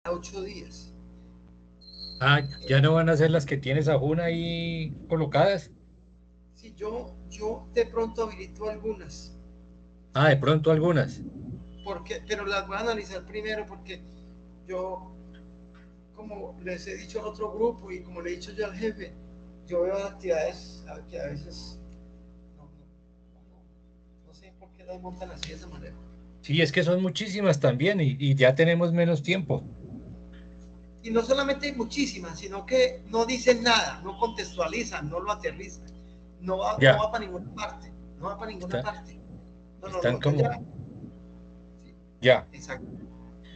8 días. Ah, ya no van a ser las que tienes a Juna ahí colocadas. Si yo de pronto habilito algunas, Ah, de pronto algunas. pero las voy a analizar primero porque yo, como les he dicho al otro grupo y como le he dicho yo al jefe, yo veo actividades que a veces no sé por qué las montan así de esa manera. Sí, es que son muchísimas también y ya tenemos menos tiempo. Y no solamente hay muchísimas, sino que no dicen nada, no contextualizan, no lo aterrizan, no Ya, va para ninguna parte, no va para ninguna está, parte. No, no, están nosotros ya, como, sí, ya. exacto.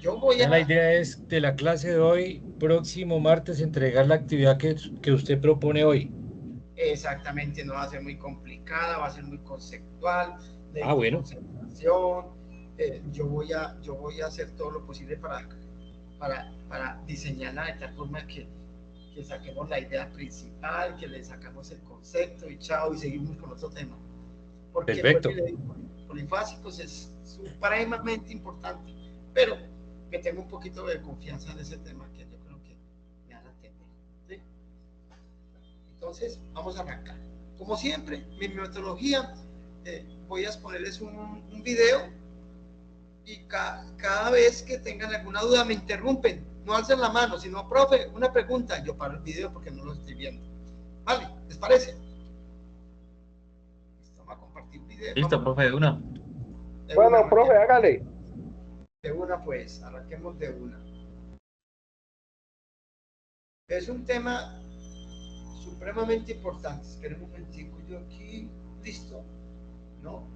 Yo voy Entonces la a, idea es de la clase de hoy, próximo martes, entregar la actividad que usted propone hoy. exactamente, no va a ser muy complicada, va a ser muy conceptual, Ah, necesito bueno, concentración, yo voy a hacer todo lo posible para diseñarla de tal forma que saquemos la idea principal, que le sacamos el concepto y chao, y seguimos con otro tema. Porque, vuelvo y perfecto, le digo, polifásicos es supremamente importante, pero que tengo un poquito de confianza en ese tema que yo creo que me van a entender. ¿Sí? Entonces, vamos a arrancar. Como siempre, mi metodología, voy a exponerles un video y cada vez que tengan alguna duda me interrumpen. No alcen la mano, sino, profe, una pregunta. Yo paro el video porque no lo estoy viendo. ¿Vale? ¿Les parece? Vamos a compartir video. Listo, Vamos a profe, de una. compartir. De una, Bueno, profe, arranquemos. hágale. De una, pues, arranquemos de una. Es un tema supremamente importante. Esperen un momentico, yo aquí, listo. ¿No?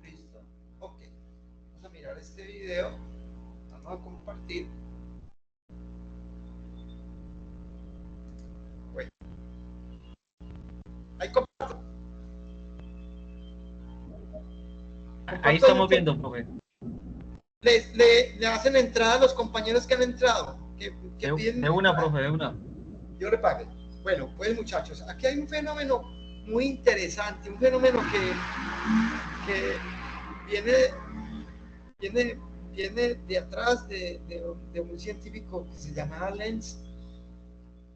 Listo. Ok. Vamos a mirar este video. Vamos a compartir. Bueno, ahí comparto. Ahí Comparto el estamos que viendo, profe. le hacen entrada a los compañeros que han entrado, que De piden una, entrada. profe, de una. Yo le pague. Bueno, pues muchachos, aquí hay un fenómeno muy interesante, un fenómeno que viene, viene, viene de atrás de un científico que se llamaba Lenz,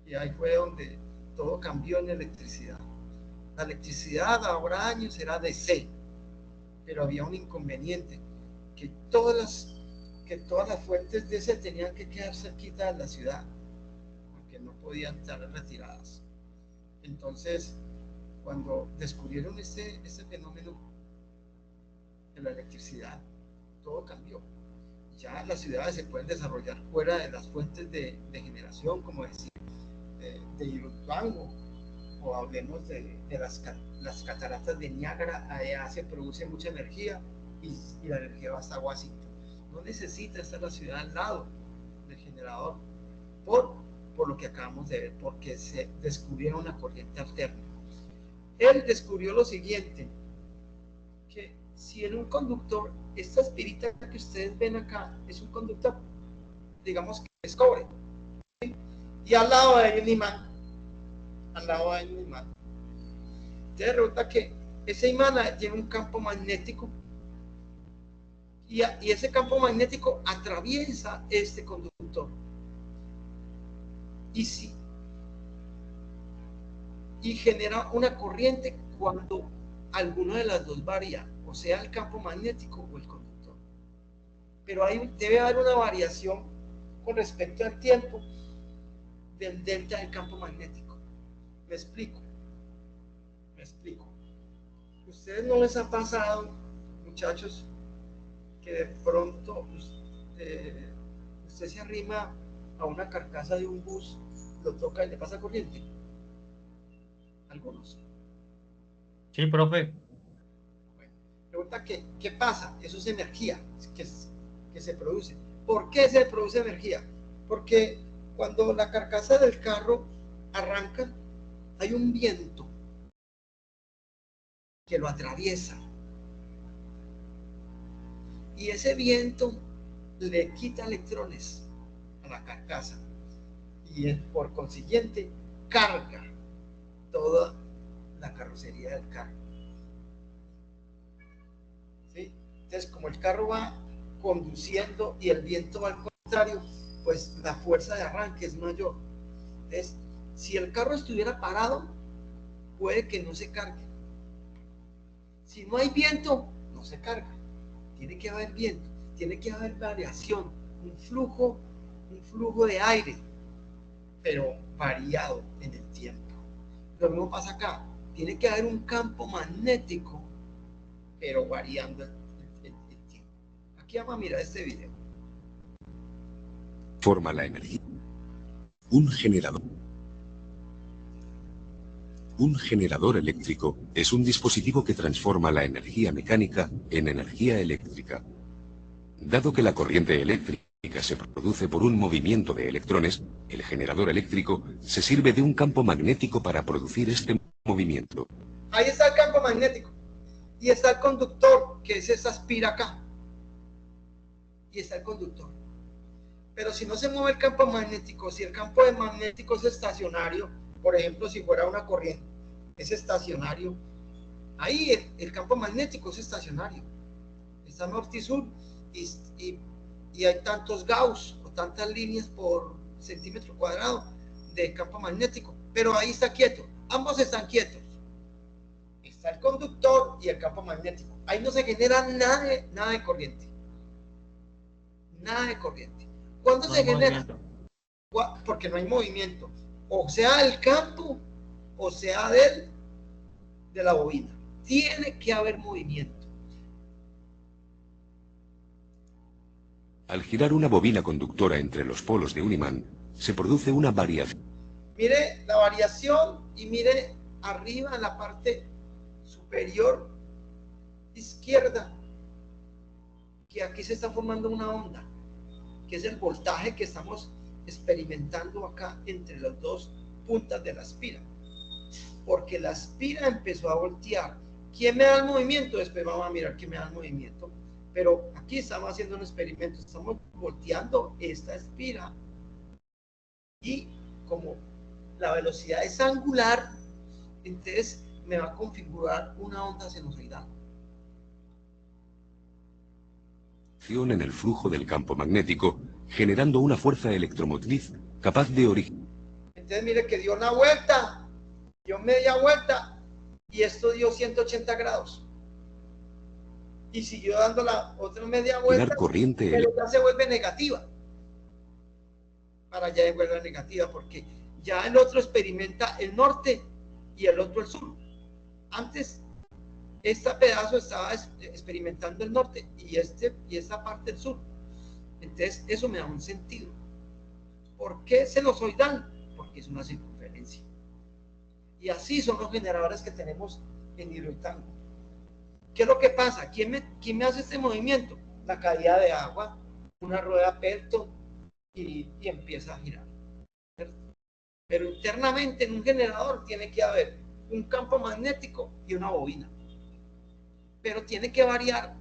y ahí fue donde todo cambió en electricidad. La electricidad ahora años era DC, pero había un inconveniente, que todas las fuentes DC tenían que quedar cerquita de la ciudad, porque no podían estar retiradas. Entonces, cuando descubrieron este fenómeno de la electricidad, todo cambió. Ya las ciudades se pueden desarrollar fuera de las fuentes de generación, como decir, de Irutuango, o hablemos de las cataratas de Niágara. Allá se produce mucha energía y la energía va hasta Washington. No necesita estar la ciudad al lado del generador por, por lo que acabamos de ver, porque se descubrieron una corriente alterna. Él descubrió lo siguiente, que si en un conductor, esta espirita que ustedes ven acá es un conductor, digamos que es cobre, y al lado hay un imán, al lado hay un imán. Entonces resulta que ese imán tiene un campo magnético y ese campo magnético atraviesa este conductor. Y, si, y genera una corriente cuando alguno de las dos varía, o sea, el campo magnético o el conductor. Pero debe haber una variación con respecto al tiempo del delta del campo magnético. Me explico, me explico. ¿Ustedes no les ha pasado, muchachos, que de pronto usted se arrima a una carcasa de un bus, lo toca y le pasa corriente? Algunos. Sí, profe. Bueno, pregunta que, ¿qué pasa? Eso es energía que se produce. ¿Por qué se produce energía? Porque cuando la carcasa del carro arranca, hay un viento que lo atraviesa. Y ese viento le quita electrones a la carcasa. Y por consiguiente carga toda la carrocería del carro. ¿Sí? Entonces, como el carro va conduciendo y el viento al contrario, pues la fuerza de arranque es mayor. Entonces, si el carro estuviera parado, puede que no se cargue. Si no hay viento, no se carga. Tiene que haber viento, tiene que haber variación, un flujo de aire, pero variado en el tiempo. Lo mismo pasa acá, tiene que haber un campo magnético, pero variando el tiempo. Aquí vamos a mirar este video. Forma la energía. Un generador. Un generador eléctrico es un dispositivo que transforma la energía mecánica en energía eléctrica. Dado que la corriente eléctrica se produce por un movimiento de electrones, el generador eléctrico se sirve de un campo magnético para producir este movimiento. Ahí está el campo magnético. Y está el conductor, que es esa espira acá. Y está el conductor. Pero si no se mueve el campo magnético, si el campo magnético es estacionario, por ejemplo, si fuera una corriente, es estacionario, ahí el campo magnético es estacionario. Está norte y sur, y hay tantos Gauss o tantas líneas por centímetro cuadrado de campo magnético, pero ahí está quieto, ambos están quietos. Está el conductor y el campo magnético. Ahí no se genera nada de corriente. Nada de corriente. ¿Cuándo se genera? Porque no hay movimiento. O sea el campo, o sea de la bobina. Tiene que haber movimiento. Al girar una bobina conductora entre los polos de un imán, se produce una variación. Mire la variación y mire arriba en la parte superior izquierda, que aquí se está formando una onda, que es el voltaje que estamos experimentando acá entre las dos puntas de la espira, porque la espira empezó a voltear. ¿Quién me da el movimiento? Después vamos a mirar quién me da el movimiento, pero aquí estamos haciendo un experimento, estamos volteando esta espira y como la velocidad es angular, entonces me va a configurar una onda sinusoidal. En el flujo del campo magnético, generando una fuerza electromotriz capaz de originar. Entonces mire que dio una vuelta, dio media vuelta y esto dio 180 grados. Y siguió dando la otra media vuelta, corriente, pero ya se vuelve negativa. Para allá vuelve negativa porque ya el otro experimenta el norte y el otro el sur. Antes este pedazo estaba experimentando el norte y esta parte el sur. Entonces eso me da un sentido. ¿Por qué sinusoidal? Porque es una circunferencia. Y así son los generadores que tenemos en hidroitano. ¿Qué es lo que pasa? ¿Quién me hace este movimiento? La caída de agua, una rueda Pelton y empieza a girar. Pero internamente en un generador tiene que haber un campo magnético y una bobina. Pero tiene que variar.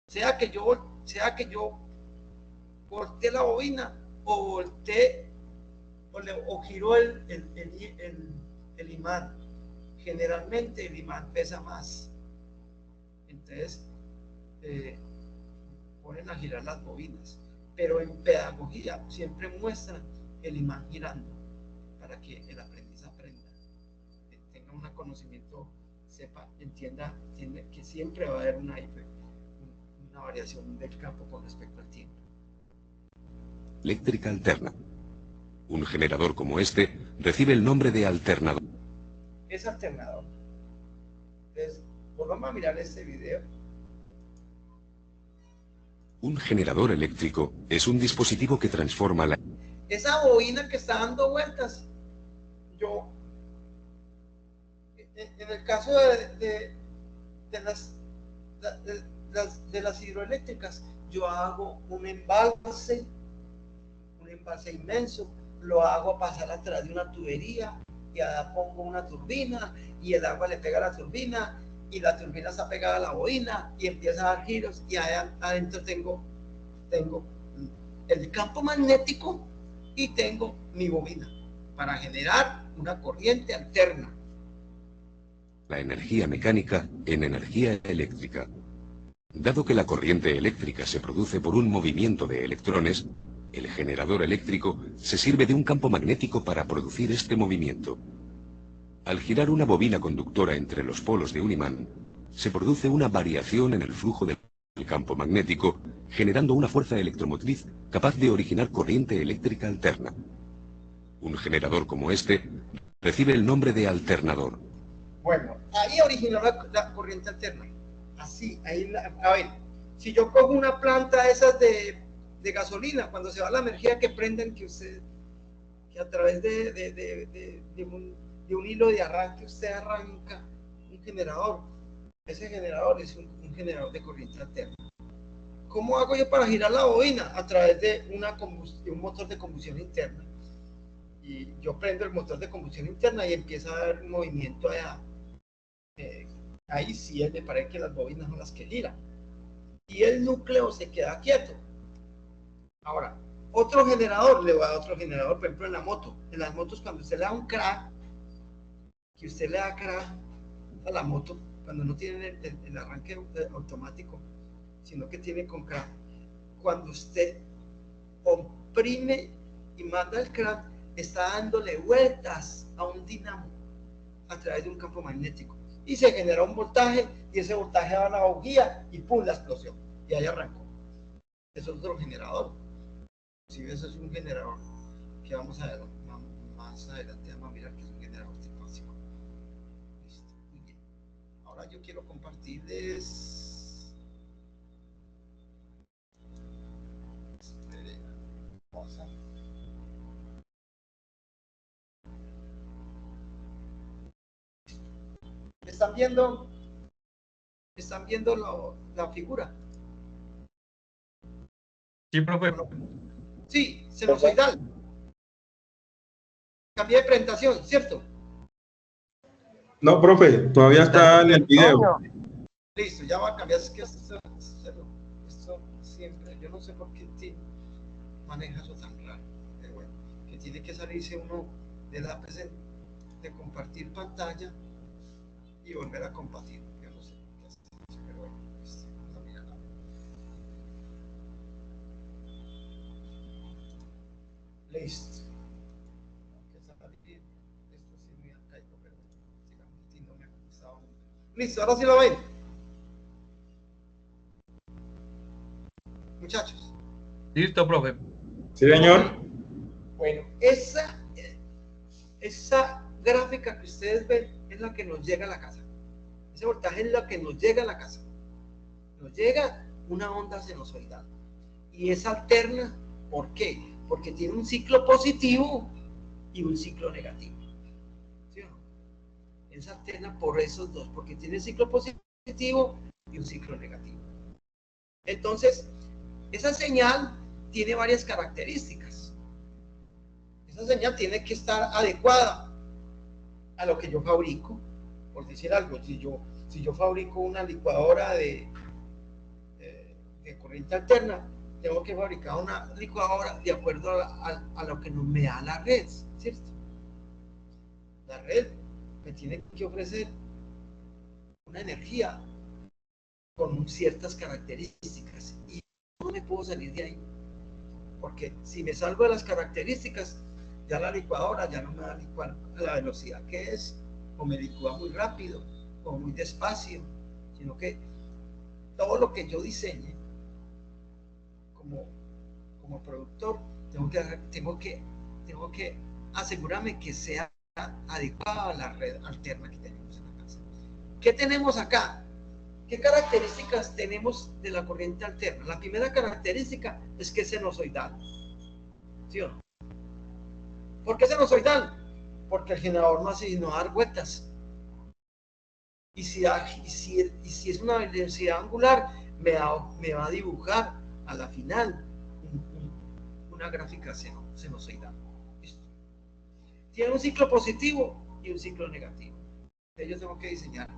Sea que yo voltee la bobina o voltee o giro el imán. Generalmente el imán pesa más. Entonces ponen a girar las bobinas. Pero en pedagogía siempre muestran el imán girando para que el aprendiz aprenda, tenga un conocimiento, sepa, entienda que siempre va a haber una variación del campo con respecto al tiempo. Eléctrica alterna. Un generador como este recibe el nombre de alternador. Es alternador. Entonces, volvamos a mirar este video. Un generador eléctrico es un dispositivo que transforma la... Esa bobina que está dando vueltas, en el caso de las hidroeléctricas, yo hago un embalse inmenso, lo hago pasar atrás de una tubería y allá pongo una turbina y el agua le pega a la turbina y la turbina está pegada a la bobina y empieza a dar giros y allá adentro tengo el campo magnético y tengo mi bobina para generar una corriente alterna. La energía mecánica en energía eléctrica. Dado que la corriente eléctrica se produce por un movimiento de electrones, el generador eléctrico se sirve de un campo magnético para producir este movimiento. Al girar una bobina conductora entre los polos de un imán, se produce una variación en el flujo del campo magnético, generando una fuerza electromotriz capaz de originar corriente eléctrica alterna. Un generador como este recibe el nombre de alternador. Bueno, ahí originó la corriente alterna. Así, ahí, a ver, si yo cojo una planta de esas de gasolina, cuando se va la energía que prenden, que a través de un hilo de arranque usted arranca un generador. Ese generador es un generador de corriente alterna. ¿Cómo hago yo para girar la bobina? A través de un motor de combustión interna. Y yo prendo el motor de combustión interna y empieza a dar un movimiento allá. Ahí sí me parece que las bobinas son las que giran. Y el núcleo se queda quieto. Ahora, otro generador, le voy a dar otro generador, por ejemplo en la moto. En las motos cuando usted le da un crack, que usted le da crack a la moto, cuando no tiene el arranque automático, sino que tiene con crack, cuando usted oprime y manda el crack, está dándole vueltas a un dinamo a través de un campo magnético y se genera un voltaje y ese voltaje va a la bujía y ¡pum! La explosión y ahí arrancó. Eso es otro generador. Inclusive eso es un generador que vamos a ver más adelante, vamos a mirar que es un generador básico. Listo, muy bien. Ahora yo quiero compartirles cosa. ¿Están viendo la figura? Sí, profe. Sí, sinusoidal. Cambié de presentación, ¿cierto? No, profe, todavía está en el video. Listo, ya va a cambiar. Es que esto siempre, yo no sé por qué maneja eso tan raro. Pero bueno, que tiene que salirse uno de la de compartir pantalla y volver a compartir. Yo no sé qué hace, pero bueno, vamos a mirar. Listo. Esto sí muy arcaico, pero sigamos, no me ha gustado. Listo, ahora sí lo ven. Muchachos. Listo, profe. Sí, señor. Bueno, esa gráfica que ustedes ven es la que nos llega a la casa. Ese voltaje es lo que nos llega a la casa. Nos llega una onda sinusoidal. Y es alterna, ¿por qué? Porque tiene un ciclo positivo y un ciclo negativo. ¿Sí o no? Es alterna por esos dos, porque tiene ciclo positivo y un ciclo negativo. Entonces, esa señal tiene varias características. Esa señal tiene que estar adecuada a lo que yo fabrico. Por decir algo, si yo fabrico una licuadora de corriente alterna, tengo que fabricar una licuadora de acuerdo a lo que me da la red, ¿cierto? La red me tiene que ofrecer una energía con ciertas características y no me puedo salir de ahí, porque si me salgo de las características, ya la licuadora ya no me va a licuar a la velocidad que es, o me licúa muy rápido o muy despacio, sino que todo lo que yo diseñe como productor, tengo que asegurarme que sea adecuado a la red alterna que tenemos en la casa. ¿Qué tenemos acá? ¿Qué características tenemos de la corriente alterna? La primera característica es que es sinusoidal. ¿Sí o no? ¿Por qué sinusoidal? Porque el generador no hace sino dar vueltas. Y si es una velocidad angular, me va a dibujar a la final una gráfica sinusoidal. ¿Listo? Tiene un ciclo positivo y un ciclo negativo. Entonces yo tengo que diseñar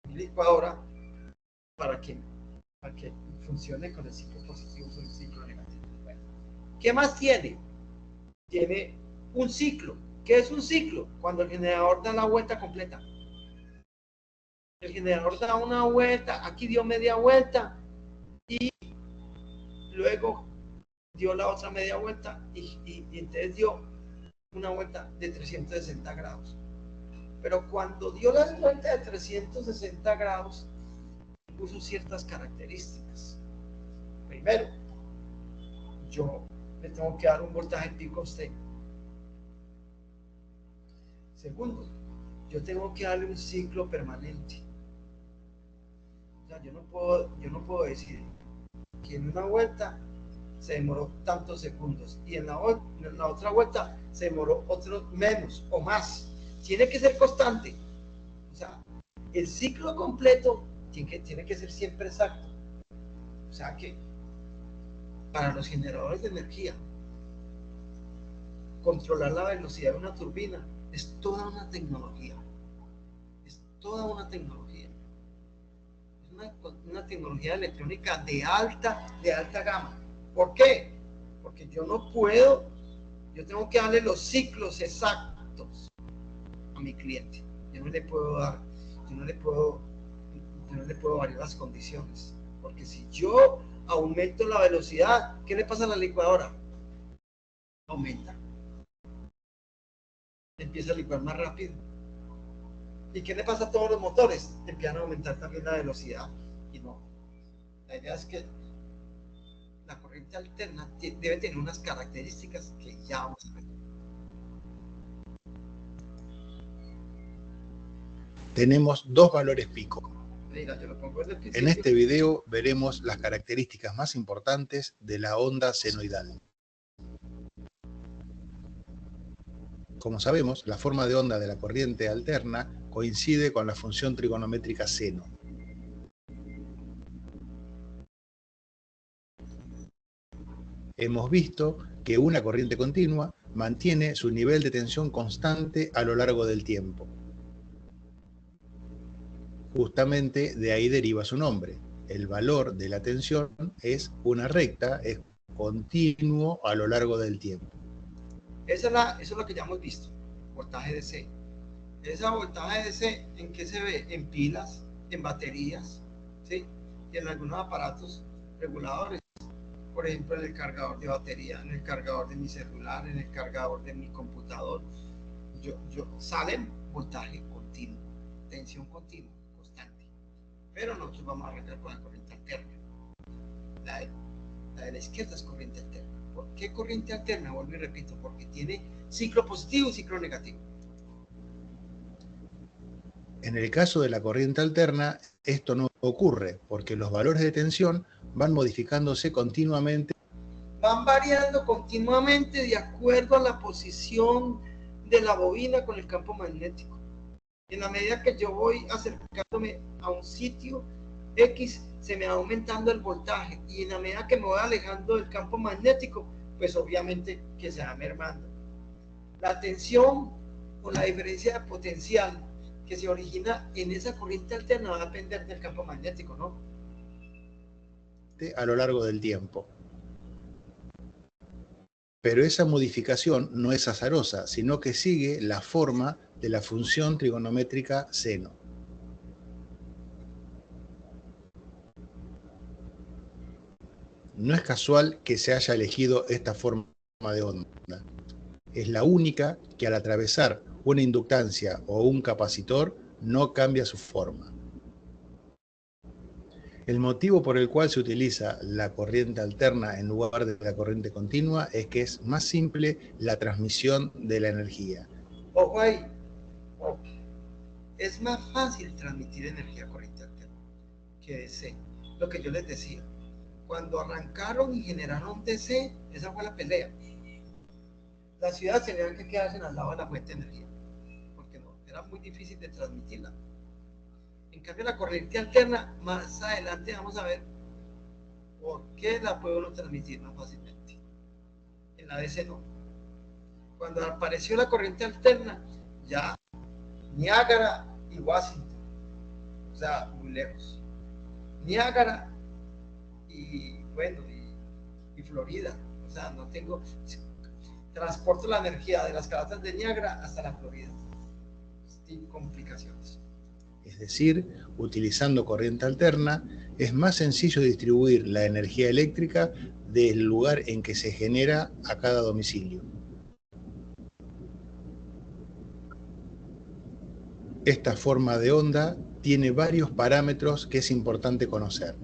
mi licuadora para que funcione con el ciclo positivo y el ciclo negativo. Bueno, ¿qué más tiene? Tiene un ciclo. ¿Qué es un ciclo? Cuando el generador da la vuelta completa. el generador da una vuelta, aquí dio media vuelta y luego dio la otra media vuelta y entonces dio una vuelta de 360 grados. Pero cuando dio la vuelta de 360 grados, puso ciertas características. Primero, yo le tengo que dar un voltaje pico a usted. Segundo, yo tengo que darle un ciclo permanente. O sea, yo no puedo decir que en una vuelta se demoró tantos segundos y en la otra vuelta se demoró otros menos o más. Tiene que ser constante. O sea, el ciclo completo tiene que ser siempre exacto. O sea que para los generadores de energía, controlar la velocidad de una turbina es toda una tecnología. Es toda una tecnología. Es una tecnología electrónica de alta gama. ¿Por qué? Porque yo tengo que darle los ciclos exactos a mi cliente. Yo no le puedo variar las condiciones. Porque si yo aumento la velocidad, ¿qué le pasa a la licuadora? Aumenta. Empieza a licuar más rápido. ¿Y qué le pasa a todos los motores? Empiezan a aumentar también la velocidad. Y no. La idea es que la corriente alterna debe tener unas características que ya vamos a ver. Tenemos dos valores pico. Mira, yo lo pongo desde el principio. En este video veremos las características más importantes de la onda senoidal. Como sabemos, la forma de onda de la corriente alterna coincide con la función trigonométrica seno. Hemos visto que una corriente continua mantiene su nivel de tensión constante a lo largo del tiempo. Justamente de ahí deriva su nombre. El valor de la tensión es una recta, es continuo a lo largo del tiempo. Eso es lo que ya hemos visto, voltaje DC. Esa voltaje DC, ¿en qué se ve? En pilas, en baterías, ¿sí? Y en algunos aparatos reguladores. Por ejemplo, en el cargador de batería, en el cargador de mi celular, en el cargador de mi computador. Salen voltaje continuo, tensión continua, constante. Pero nosotros vamos a arrancar con la corriente alterna. La de la izquierda es corriente alterna. ¿Por qué corriente alterna? Vuelvo y repito, porque tiene ciclo positivo y ciclo negativo. En el caso de la corriente alterna, esto no ocurre, porque los valores de tensión van modificándose continuamente. Van variando continuamente de acuerdo a la posición de la bobina con el campo magnético. En la medida que yo voy acercándome a un sitio X, se me va aumentando el voltaje, y en la medida que me voy alejando del campo magnético, pues obviamente que se va mermando. La tensión o la diferencia de potencial que se origina en esa corriente alterna va a depender del campo magnético, ¿no? A lo largo del tiempo. Pero esa modificación no es azarosa, sino que sigue la forma de la función trigonométrica seno. No es casual que se haya elegido esta forma de onda. Es la única que al atravesar una inductancia o un capacitor no cambia su forma. El motivo por el cual se utiliza la corriente alterna en lugar de la corriente continua es que es más simple la transmisión de la energía. Ojo ahí, es más fácil transmitir energía corriente alterna que DC. Lo que yo les decía, cuando arrancaron y generaron DC, esa fue la pelea. Las ciudades tenían que quedarse al lado de la fuente de energía, porque no, era muy difícil de transmitirla. En cambio, la corriente alterna, más adelante vamos a ver por qué la puedo uno transmitir más fácilmente. En la DC no. Cuando apareció la corriente alterna, ya Niágara y Washington, o sea, muy lejos. Niágara y bueno, y Florida, o sea, no tengo, transporto la energía de las cataratas de Niágara hasta la Florida, sin complicaciones. Es decir, utilizando corriente alterna, es más sencillo distribuir la energía eléctrica del lugar en que se genera a cada domicilio. Esta forma de onda tiene varios parámetros que es importante conocer.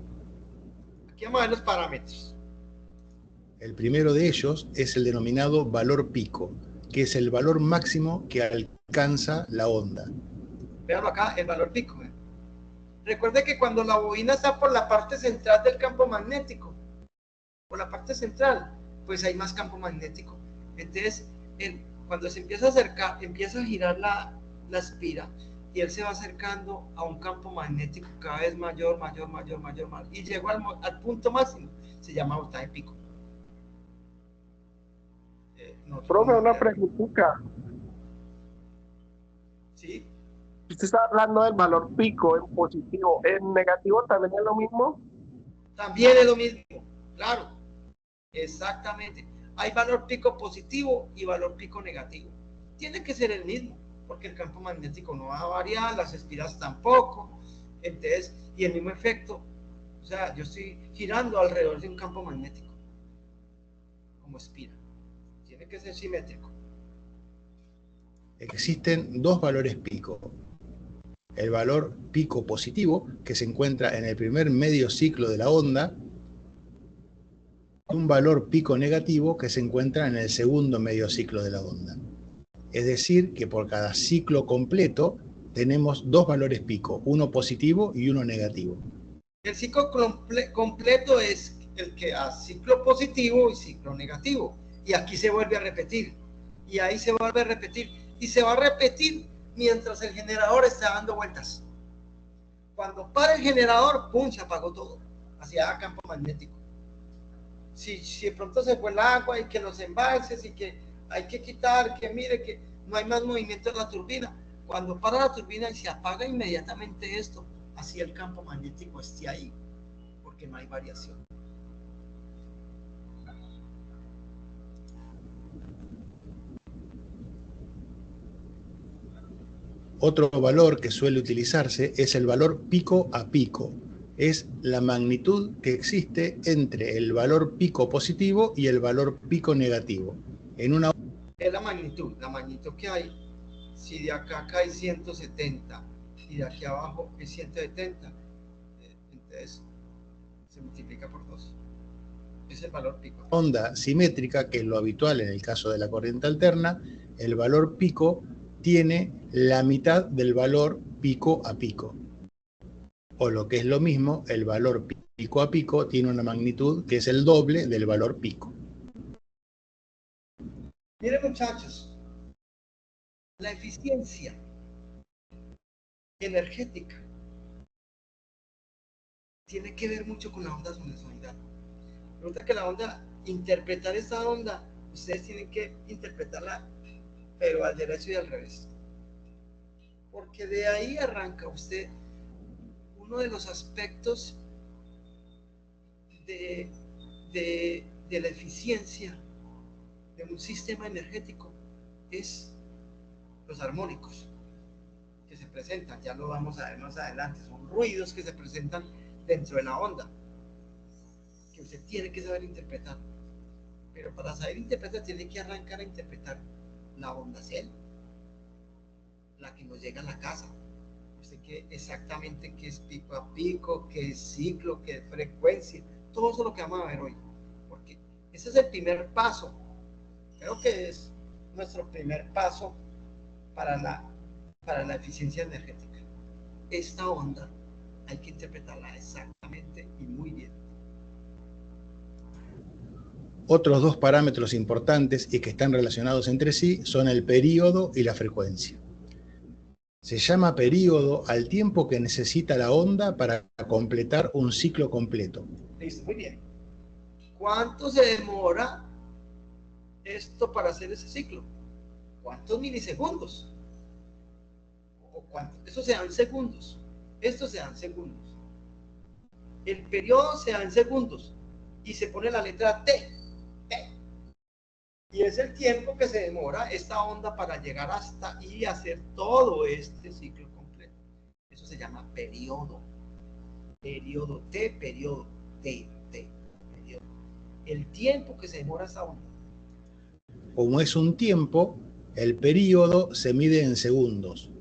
Aquí vamos a ver los parámetros. El primero de ellos es el denominado valor pico, que es el valor máximo que alcanza la onda. Vean acá el valor pico. Recuerde que cuando la bobina está por la parte central del campo magnético, por la parte central, pues hay más campo magnético. Entonces, cuando se empieza a acercar, empieza a girar la espira, y él se va acercando a un campo magnético cada vez mayor, y llegó al punto máximo, se llama voltaje pico. Profe, una preguntita. ¿Sí? Usted está hablando del valor pico en positivo. ¿En negativo también es lo mismo? También es lo mismo, claro. Exactamente. Hay valor pico positivo y valor pico negativo. Tiene que ser el mismo, porque el campo magnético no va a variar, las espiras tampoco. Entonces, y el mismo efecto. O sea, yo estoy girando alrededor de un campo magnético, como espira. Tiene que ser simétrico. Existen dos valores pico. El valor pico positivo, que se encuentra en el primer medio ciclo de la onda, y un valor pico negativo que se encuentra en el segundo medio ciclo de la onda. Es decir, que por cada ciclo completo tenemos dos valores pico, uno positivo y uno negativo. El ciclo completo es el que hace ciclo positivo y ciclo negativo. Y aquí se vuelve a repetir. Y ahí se vuelve a repetir. Y se va a repetir mientras el generador está dando vueltas. Cuando para el generador, ¡pum!, se apagó todo. Hacia campo magnético. Si de pronto se fue el agua y que los embalses y que hay que quitar, que mire que no hay más movimiento en la turbina. Cuando para la turbina y se apaga inmediatamente esto, así el campo magnético esté ahí, porque no hay variación. Otro valor que suele utilizarse es el valor pico a pico. Es la magnitud que existe entre el valor pico positivo y el valor pico negativo. Es la magnitud que hay. Si de acá hay 170 y de aquí abajo es 170, entonces se multiplica por 2. Es el valor pico. Onda simétrica, que es lo habitual en el caso de la corriente alterna, el valor pico tiene la mitad del valor pico a pico. O lo que es lo mismo, el valor pico a pico tiene una magnitud que es el doble del valor pico. Miren, muchachos, la eficiencia energética tiene que ver mucho con la onda sinusoidal. Resulta que la onda, interpretar esta onda, ustedes tienen que interpretarla, pero al derecho y al revés. Porque de ahí arranca usted uno de los aspectos de la eficiencia de un sistema energético, es los armónicos que se presentan. Ya lo vamos a ver más adelante. Son ruidos que se presentan dentro de la onda, que usted tiene que saber interpretar. Pero para saber interpretar, tiene que arrancar a interpretar la onda cel, la que nos llega a la casa. Usted que exactamente qué es pico a pico, qué es ciclo, qué es frecuencia, todo eso es lo que vamos a ver hoy, porque ese es el primer paso. Creo que es nuestro primer paso para la eficiencia energética. Esta onda hay que interpretarla exactamente y muy bien. Otros dos parámetros importantes y que están relacionados entre sí son el período y la frecuencia. Se llama período al tiempo que necesita la onda para completar un ciclo completo. Listo, muy bien. ¿Cuánto se demora esto para hacer ese ciclo? ¿Cuántos milisegundos? ¿O cuánto? Eso se da en segundos. Esto se da en segundos. El periodo se da en segundos y se pone la letra T. Y es el tiempo que se demora esta onda para llegar hasta y hacer todo este ciclo completo. Eso se llama periodo. Periodo T, periodo T, periodo. El tiempo que se demora esa onda. Como es un tiempo, el período se mide en segundos.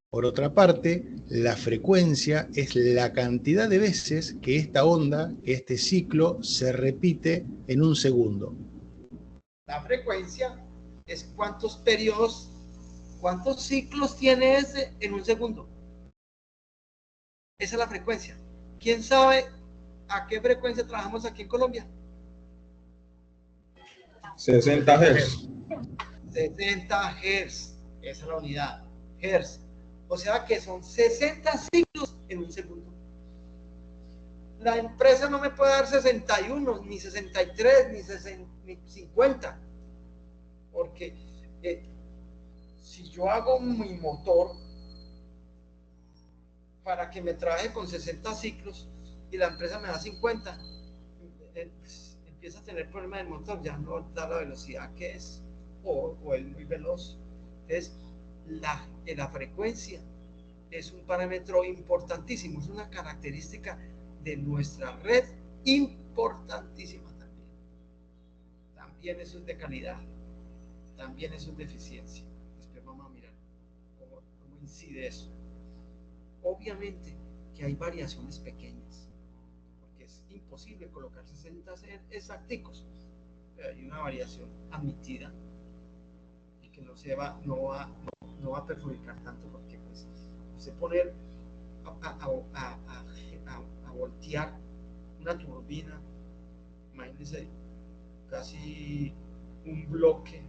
Por otra parte, la frecuencia es la cantidad de veces que esta onda, que este ciclo, se repite en un segundo. La frecuencia es cuántos periodos, cuántos ciclos tiene ese en un segundo. Esa es la frecuencia. ¿Quién sabe a qué frecuencia trabajamos aquí en Colombia? 60 Hz. 60 Hz. Esa es la unidad. Hz. O sea que son 60 ciclos en un segundo. La empresa no me puede dar 61, ni 63, ni 50. Porque si yo hago mi motor para que me trabaje con 60 ciclos y la empresa me da 50, empieza a tener problemas del motor, ya no da la velocidad que es, o es muy veloz. Entonces, la frecuencia es un parámetro importantísimo, es una característica de nuestra red importantísima también. También eso es de calidad, también eso es de eficiencia. Después vamos a mirar cómo incide eso. Obviamente que hay variaciones pequeñas, porque es imposible colocar 60 exacticos, pero hay una variación admitida y que no va a perjudicar tanto, porque pues se poner a voltear una turbina, imagínense casi un bloque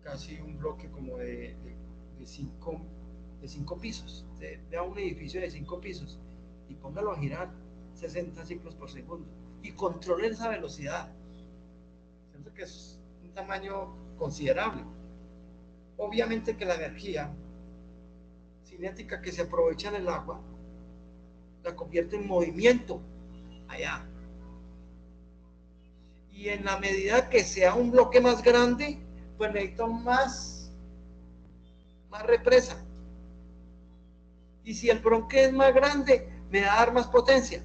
casi un bloque como de 5 pisos, de un edificio de 5 pisos, y póngalo a girar 60 ciclos por segundo y controle esa velocidad. Siento que es un tamaño considerable. Obviamente que la energía cinética que se aprovecha en el agua la convierte en movimiento allá. Y en la medida que sea un bloque más grande, pues necesito más represa. Y si el bloque es más grande, me va a dar más potencia.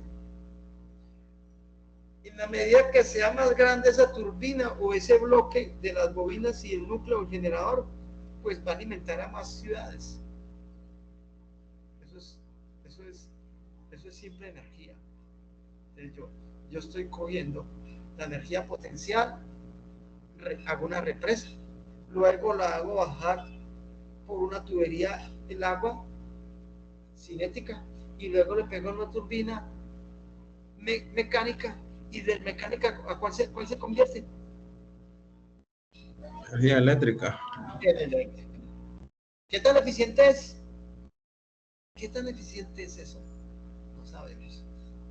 En la medida que sea más grande esa turbina o ese bloque de las bobinas y el núcleo del generador, pues va a alimentar a más ciudades. Eso es simple energía. Entonces yo estoy cogiendo la energía potencial, hago una represa, luego la hago bajar por una tubería el agua cinética y luego le pego una turbina mecánica, y de mecánica ¿a cuál se convierte? Energía eléctrica. En eléctrica. ¿Qué tan eficiente es? ¿Qué tan eficiente es eso? No sabemos.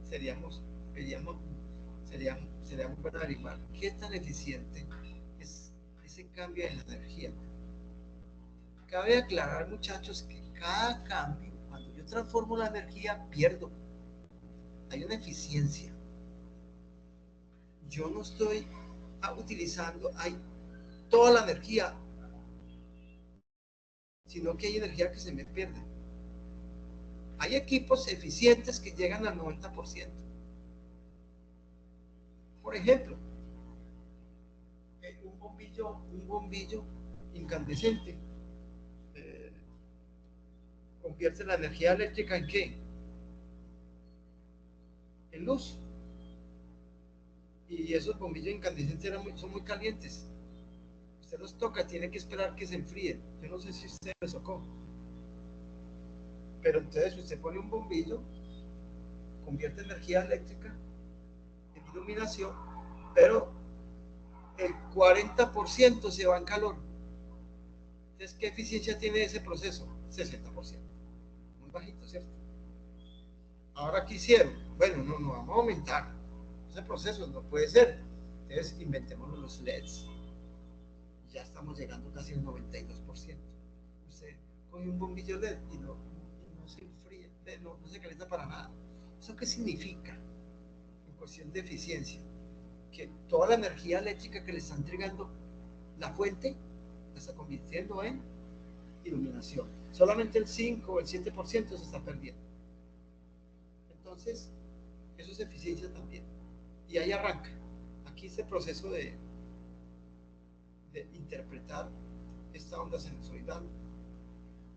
Sería muy bueno averiguar qué tan eficiente es ese cambio de la energía. Cabe aclarar, muchachos, que cada cambio, cuando yo transformo la energía, pierdo. Hay una eficiencia. Yo no estoy utilizando toda la energía, sino que hay energía que se me pierde. Hay equipos eficientes que llegan al 90%. Por ejemplo, un bombillo incandescente convierte la energía eléctrica ¿en qué? En luz. Y esos bombillos incandescentes son muy calientes. Usted los toca, tiene que esperar que se enfríen. Yo no sé si usted les tocó. Pero entonces usted pone un bombillo, convierte energía eléctrica en iluminación, pero el 40% se va en calor. Entonces, ¿qué eficiencia tiene ese proceso? 60%. Muy bajito, ¿cierto? Ahora, ¿qué hicieron? Bueno, no vamos a aumentar. Ese proceso no puede ser. Entonces, inventemos los LEDs. Ya estamos llegando casi al 92%. Usted coge un bombillo LED y no se enfría, no se calienta para nada. ¿Eso qué significa? En cuestión de eficiencia, que toda la energía eléctrica que le está entregando la fuente la está convirtiendo en iluminación. Solamente el 5 o el 7% se está perdiendo. Entonces, eso es eficiencia también. Y ahí arranca. Aquí este proceso de interpretar esta onda sinusoidal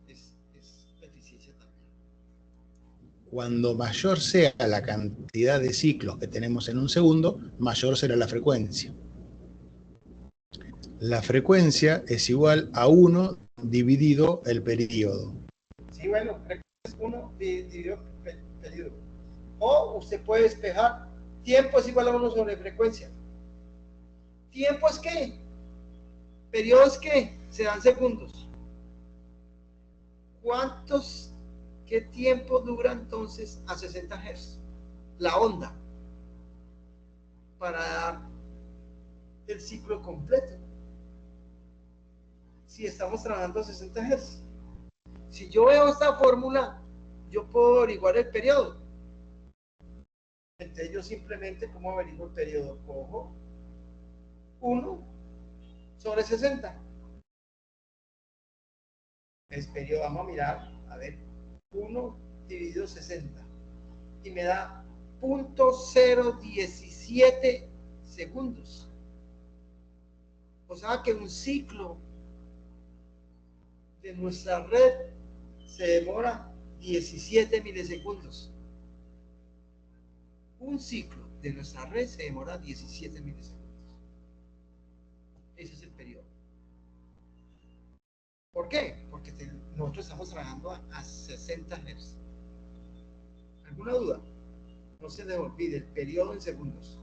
es eficiencia también. Cuando mayor sea la cantidad de ciclos que tenemos en un segundo, mayor será la frecuencia. La frecuencia es igual a 1 dividido el período. Sí, bueno, es 1 dividido el período. O usted puede despejar, tiempo es igual a 1 sobre frecuencia. ¿Tiempo es qué? Periodo es qué? Se dan segundos. ¿Qué tiempo dura entonces a 60 Hz? La onda. Para dar el ciclo completo. Si estamos trabajando a 60 Hz. Si yo veo esta fórmula, yo puedo averiguar el periodo. Entonces yo simplemente, ¿cómo averiguo el periodo? Cojo 1 sobre 60. El periodo, vamos a mirar, a ver, 1 dividido 60. Y me da 0.017 segundos. O sea que un ciclo de nuestra red se demora 17 milisegundos. Un ciclo de nuestra red se demora 17 milisegundos. Ese es el periodo. ¿Por qué? Porque nosotros estamos trabajando a 60 Hz. ¿Alguna duda? No se les olvide el periodo en segundos.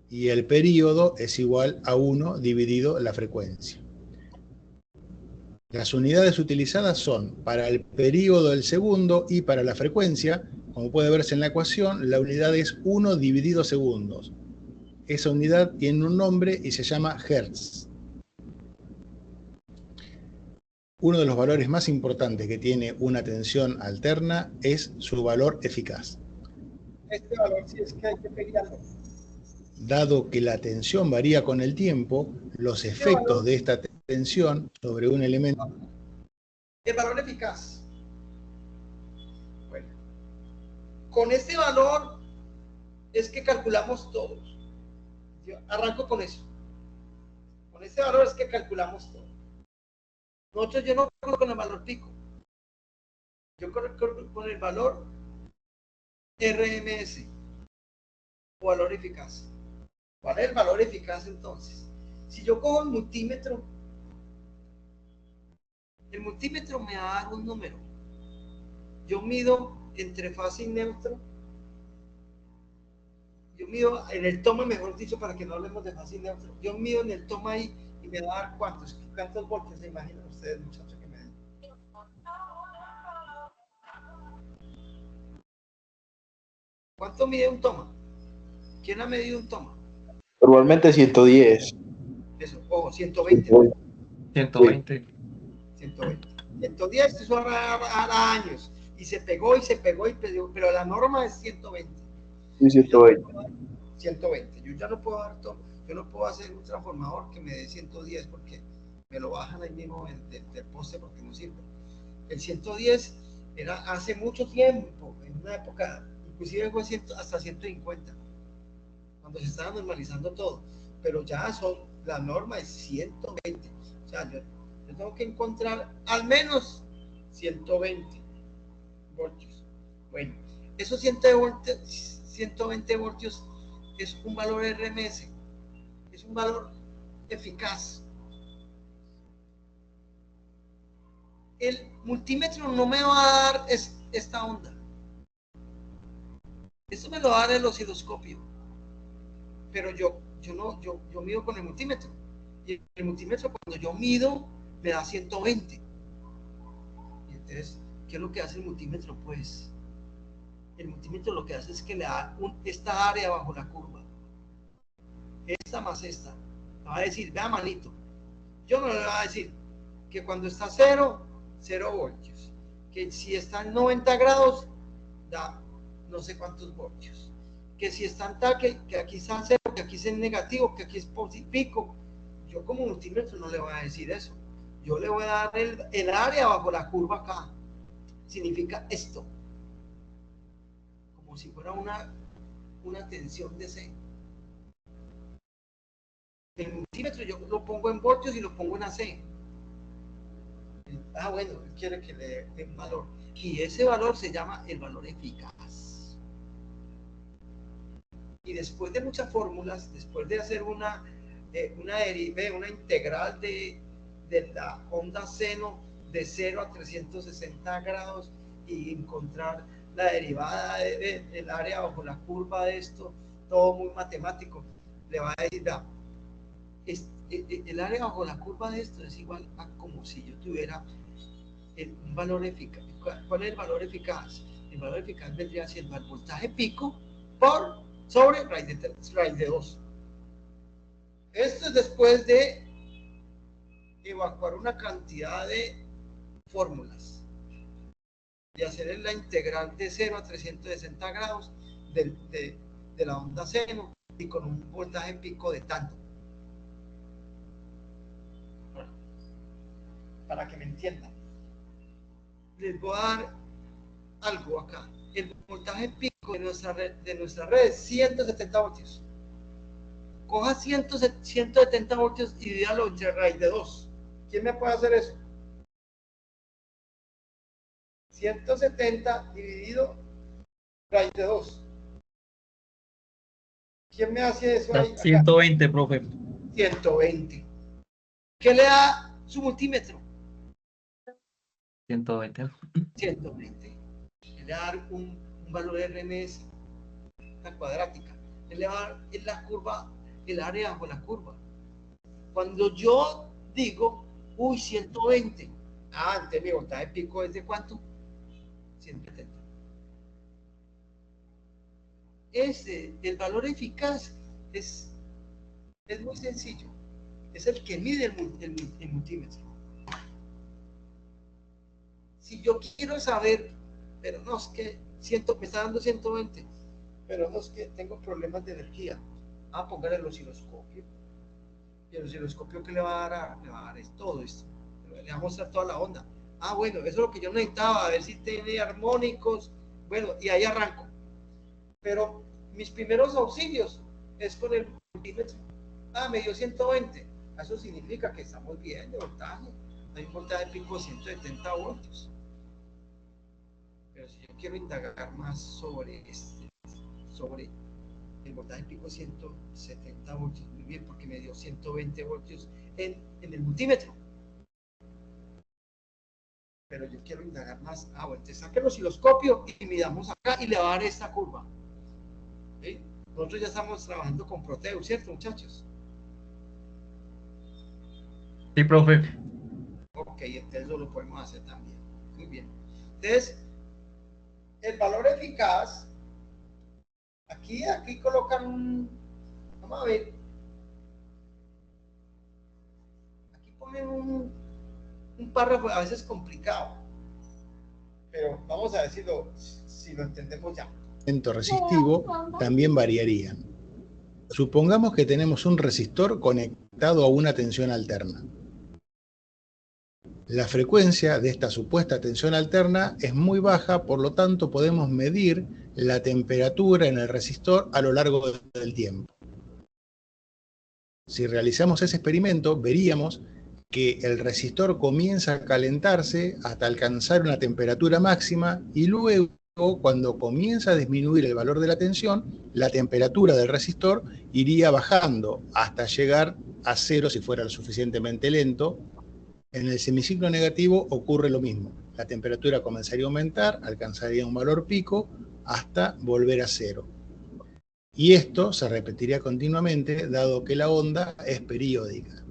Y el período es igual a 1 dividido la frecuencia. Las unidades utilizadas son para el período del segundo y para la frecuencia, como puede verse en la ecuación, la unidad es 1 dividido segundos. Esa unidad tiene un nombre y se llama Hertz. Uno de los valores más importantes que tiene una tensión alterna es su valor eficaz. Este valor sí es que hay que pelearlo. Dado que la tensión varía con el tiempo, los efectos de esta tensión sobre un elemento... El valor eficaz. Bueno, con este valor es que calculamos todos. Yo arranco con eso. Con este valor es que calculamos todo. Yo no corro con el valor pico. Yo corro con el valor RMS o valor eficaz. ¿Cuál es el valor eficaz entonces? Si yo cojo el multímetro me va a dar un número. Yo mido entre fase y neutro. Yo mido en el toma, mejor dicho, para que no hablemos de fase y neutro. Yo mido en el toma ahí y me va a dar cuántos voltios se imaginan ustedes, muchachos, que me den. ¿Cuánto mide un toma? ¿Quién ha medido un toma? Normalmente 110. Eso, ojo, 120. 120. 110, eso hará años. Y se pegó, pero la norma es 120. Sí, 120. 120. Yo ya no puedo dar todo. Yo no puedo hacer un transformador que me dé 110 porque me lo bajan ahí mismo del poste porque no sirve. El 110 era hace mucho tiempo, en una época, inclusive fue hasta 150, cuando se estaba normalizando todo. Pero ya la norma es 120. O sea, yo tengo que encontrar al menos 120 voltios. Bueno, esos 120 voltios es un valor RMS, es un valor eficaz. El multímetro no me va a dar esta onda. Esto me lo va a dar el osciloscopio. Pero yo mido con el multímetro. Y el multímetro, cuando yo mido, me da 120. Y entonces, ¿qué es lo que hace el multímetro? Pues el multímetro lo que hace es que le da esta área bajo la curva. Esta más esta. Me va a decir, vea manito. Yo no le voy a decir que cuando está 0 voltios. Que si está en 90 grados, da no sé cuántos voltios. Que si está en tal, que aquí está 0, que aquí es en negativo, que aquí es positivo. Yo como multímetro no le voy a decir eso. yo le voy a dar el área bajo la curva acá. Significa esto. Como si fuera una tensión de C. En multímetro yo lo pongo en voltios y lo pongo en AC. Bueno, él quiere que le dé un valor. Y ese valor se llama el valor eficaz. Y después de muchas fórmulas, después de hacer una integral de la onda seno de 0 a 360 grados y encontrar la derivada del área bajo la curva de esto, todo muy matemático, le va a decir, el área bajo la curva de esto es igual a como si yo tuviera un valor eficaz. ¿Cuál es el valor eficaz? El valor eficaz vendría siendo el voltaje pico sobre raíz de 2. Esto es después de evacuar una cantidad de fórmulas y hacer la integral de 0 a 360 grados de la onda seno y con un voltaje pico de tanto. Para que me entiendan, les voy a dar algo acá. El voltaje pico de nuestra red es 170 voltios. Coja 170 voltios y dígalo entre raíz de 2. ¿Quién me puede hacer eso? 170 dividido raíz de 2. ¿Quién me hace eso ahí? 120, profe. 120. ¿Qué le da su multímetro? 120. 120. Le va a dar un valor RMS, la cuadrática. Le va a dar en la curva, el área bajo la curva. Cuando yo digo, 120. Antes mi voltaje pico es de ¿cuánto? 170. El valor eficaz es muy sencillo. Es el que mide el multímetro. Si yo quiero saber, pero no es que me está dando 120, pero no es que tengo problemas de energía. Pongan el osciloscopio. Y el osciloscopio que le va a dar, le va a dar es todo esto. Le va a mostrar toda la onda. Bueno, eso es lo que yo necesitaba, a ver si tiene armónicos. Bueno, y ahí arranco. Pero mis primeros auxilios es con el multímetro. Me dio 120. Eso significa que estamos bien de voltaje. Hay un voltaje pico de 170 voltios. Pero si yo quiero indagar más sobre el voltaje pico 170 voltios, muy bien, porque me dio 120 voltios en el multímetro. Pero yo quiero indagar más. Bueno, te saque el osciloscopio y midamos acá y le va a dar esta curva. ¿Sí? Nosotros ya estamos trabajando con Proteus, ¿cierto, muchachos? Sí, profe. Ok, entonces eso lo podemos hacer también. Muy bien. Entonces, el valor eficaz, aquí colocan vamos a ver, aquí ponen un párrafo a veces complicado, pero vamos a decirlo si lo entendemos ya. El resistivo también variaría. Supongamos que tenemos un resistor conectado a una tensión alterna. La frecuencia de esta supuesta tensión alterna es muy baja, por lo tanto podemos medir la temperatura en el resistor a lo largo del tiempo. Si realizamos ese experimento, veríamos que el resistor comienza a calentarse hasta alcanzar una temperatura máxima y luego, cuando comienza a disminuir el valor de la tensión, la temperatura del resistor iría bajando hasta llegar a 0 si fuera lo suficientemente lento. En el semiciclo negativo ocurre lo mismo. La temperatura comenzaría a aumentar, alcanzaría un valor pico hasta volver a 0. Y esto se repetiría continuamente, dado que la onda es periódica.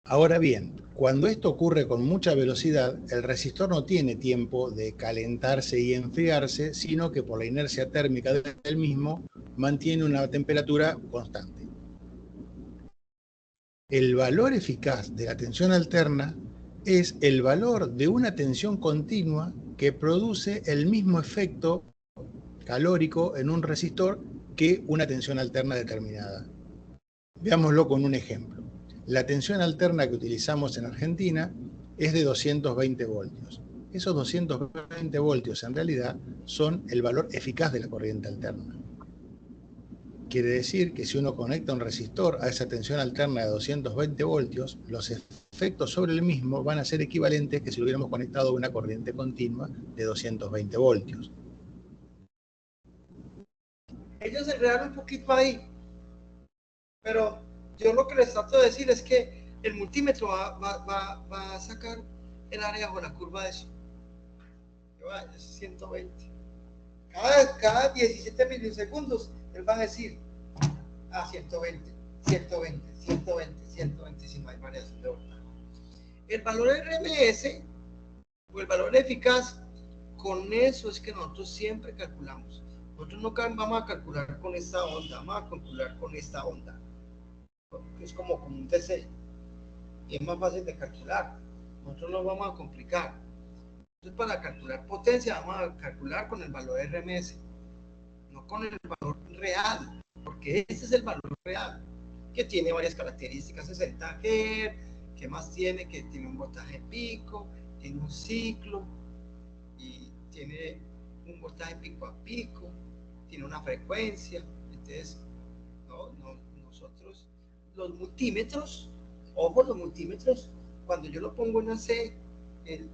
Ahora bien, cuando esto ocurre con mucha velocidad, el resistor no tiene tiempo de calentarse y enfriarse, sino que por la inercia térmica del mismo mantiene una temperatura constante. El valor eficaz de la tensión alterna es el valor de una tensión continua que produce el mismo efecto calórico en un resistor que una tensión alterna determinada. Veámoslo con un ejemplo. La tensión alterna que utilizamos en Argentina es de 220 voltios. Esos 220 voltios en realidad son el valor eficaz de la corriente alterna. Quiere decir que si uno conecta un resistor a esa tensión alterna de 220 voltios, los efectos sobre el mismo van a ser equivalentes que si lo hubiéramos conectado a una corriente continua de 220 voltios. Ellos se enredaron un poquito ahí, pero yo lo que les trato de decir es que el multímetro va a sacar el área bajo la curva de eso. Es 120. Cada 17 milisegundos él va a decir 120, 120, 120, 120 si no hay variación de voltaje. El valor RMS o el valor eficaz, con eso es que nosotros siempre calculamos. Nosotros no vamos a calcular con esta onda, vamos a calcular con esta onda. Es como un DC y es más fácil de calcular. Nosotros no vamos a complicar. Entonces, para calcular potencia, vamos a calcular con el valor RMS, no con el valor real, porque ese es el valor real, que tiene varias características: 60 Hz, que más tiene, que tiene un voltaje pico, tiene un ciclo, y tiene un voltaje pico a pico, tiene una frecuencia. Entonces, nosotros, los multímetros, ojo, los multímetros, cuando yo lo pongo en AC, el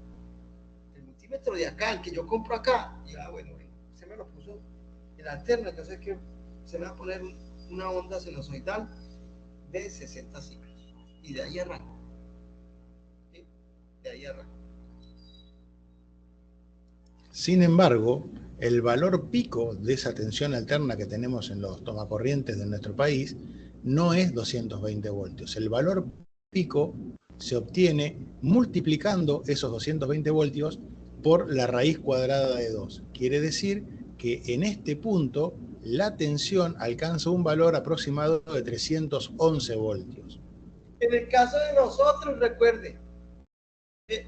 multímetro de acá, el que yo compro acá, ya bueno, se me lo puso el alterno, entonces que se me va a poner una onda sinusoidal de 60 ciclos, y de ahí arranco, ¿sí? De ahí arranco. Sin embargo, el valor pico de esa tensión alterna que tenemos en los tomacorrientes de nuestro país no es 220 voltios. El valor pico se obtiene multiplicando esos 220 voltios por la raíz cuadrada de 2. Quiere decir que en este punto la tensión alcanza un valor aproximado de 311 voltios. En el caso de nosotros, recuerde,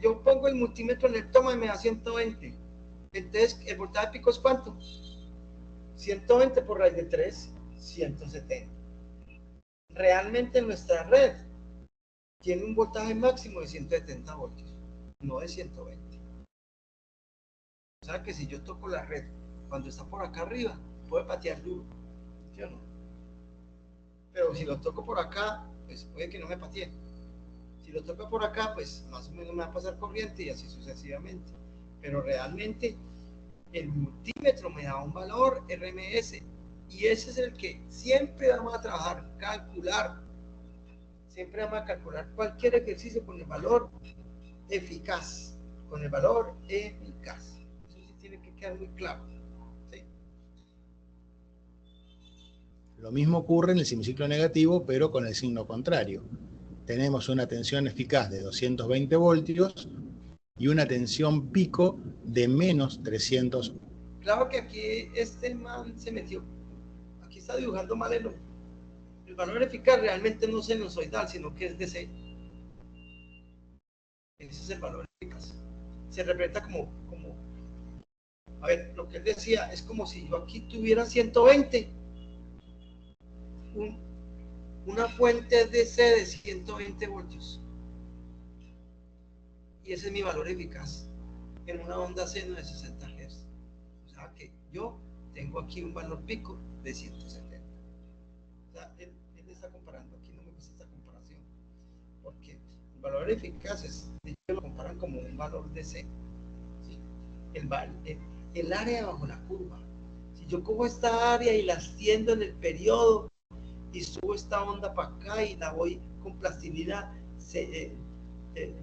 yo pongo el multímetro en el toma y me da 120. Entonces, ¿el voltaje pico es cuánto? 120 por raíz de 3, 170. Realmente nuestra red tiene un voltaje máximo de 170 voltios, no de 120. O sea que si yo toco la red cuando está por acá arriba, puede patear duro, ¿sí o no? Pero si lo toco por acá, pues puede que no me patee. Si lo toco por acá, pues más o menos me va a pasar corriente, y así sucesivamente. Pero realmente el multímetro me da un valor RMS, y ese es el que siempre vamos a trabajar, calcular. Siempre vamos a calcular cualquier ejercicio con el valor eficaz, con el valor eficaz. Eso sí tiene que quedar muy claro, ¿sí? Lo mismo ocurre en el semiciclo negativo, pero con el signo contrario. Tenemos una tensión eficaz de 220 voltios y una tensión pico de menos 300. Claro que aquí este man se metió, aquí está dibujando mal el valor eficaz. Realmente no es sinusoidal, sino que es DC. Ese es el valor eficaz. Se representa como, a ver, lo que él decía es como si yo aquí tuviera 120, una fuente DC de 120 voltios, y ese es mi valor eficaz en una onda seno de 60 Hz. O sea que yo tengo aquí un valor pico de 170. O sea, él está comparando, aquí no me gusta esta comparación, porque el valor eficaz ellos lo comparan como un valor DC, ¿sí? El área bajo la curva. Si yo cojo esta área y la extiendo en el periodo y subo esta onda para acá y la voy con plastilina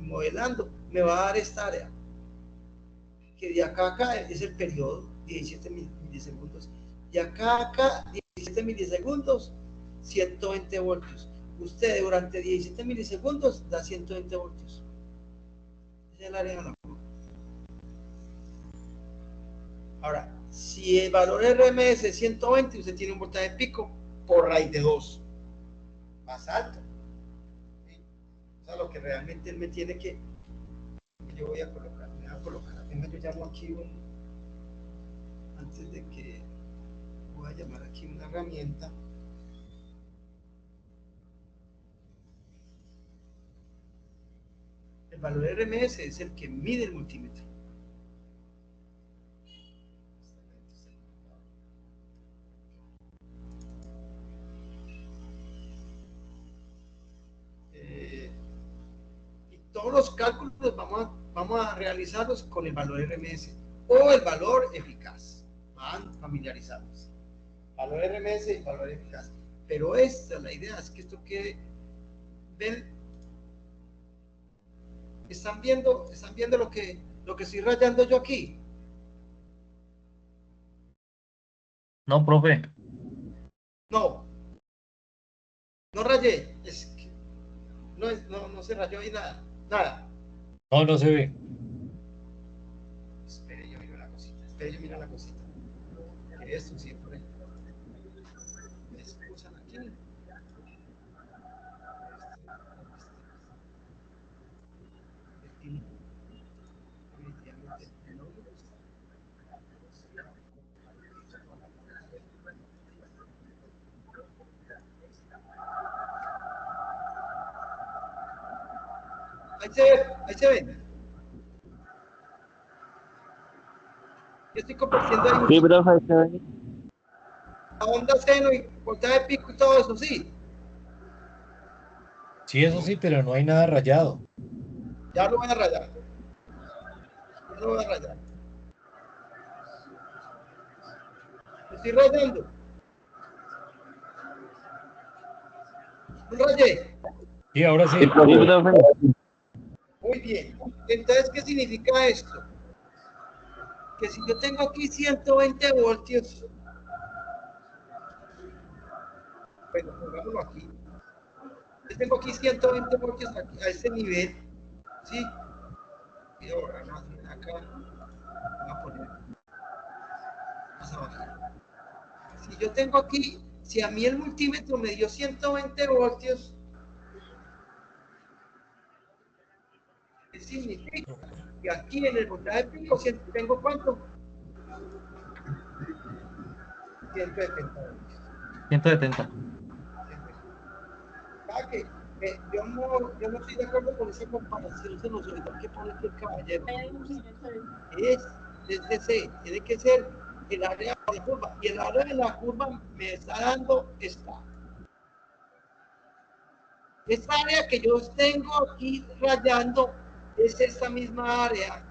modelando, me va a dar esta área, que de acá a acá es el periodo, 17 milisegundos, y acá a acá 17 milisegundos, 120 voltios. Usted durante 17 milisegundos da 120 voltios. Esa es el área de la curva. Ahora, si el valor RMS es 120, usted tiene un voltaje pico por raíz de 2, más alto, ¿sí? O sea, lo que realmente él me tiene que, yo voy a colocar, yo llamo aquí antes de que, voy a llamar aquí una herramienta. valor RMS es el que mide el multímetro. Y todos los cálculos vamos a realizarlos con el valor RMS o el valor eficaz. Van familiarizados. Valor RMS y valor eficaz. Pero esta, la idea es que esto quede. ¿Ven? ¿Están viendo lo que estoy rayando yo aquí? No, profe. No rayé, es que no se rayó ahí nada. No, no se ve. Espere, yo miro la cosita. Que esto siempre me excusan aquí. Definitivamente no me gusta. Ahí se ve. Yo estoy compartiendo ahí Sí, profe, se ve. la onda seno y voltaje de pico y todo eso, sí. Sí, eso sí, pero no hay nada rayado. Ya lo voy a rayar. Lo estoy rayando. ¿No rayé? Y ahora sí. Sí, profe. Muy bien. Entonces, ¿qué significa esto? Que si yo tengo aquí 120 voltios, bueno, pongámoslo aquí. Yo tengo aquí 120 voltios aquí, a este nivel, ¿sí? Y ahora, no, acá, voy a poner más abajo. Si yo tengo aquí, si a mí el multímetro me dio 120 voltios, ¿qué significa? Y aquí en el voltaje pico tengo ¿cuánto? 170 voltios. 170. Que yo no estoy de acuerdo con esa comparación sinusoidal que pone aquí el caballero. Es desde C, tiene que ser el área de la curva. Y el área de la curva me está dando esta área que yo tengo aquí rayando, es esta misma área,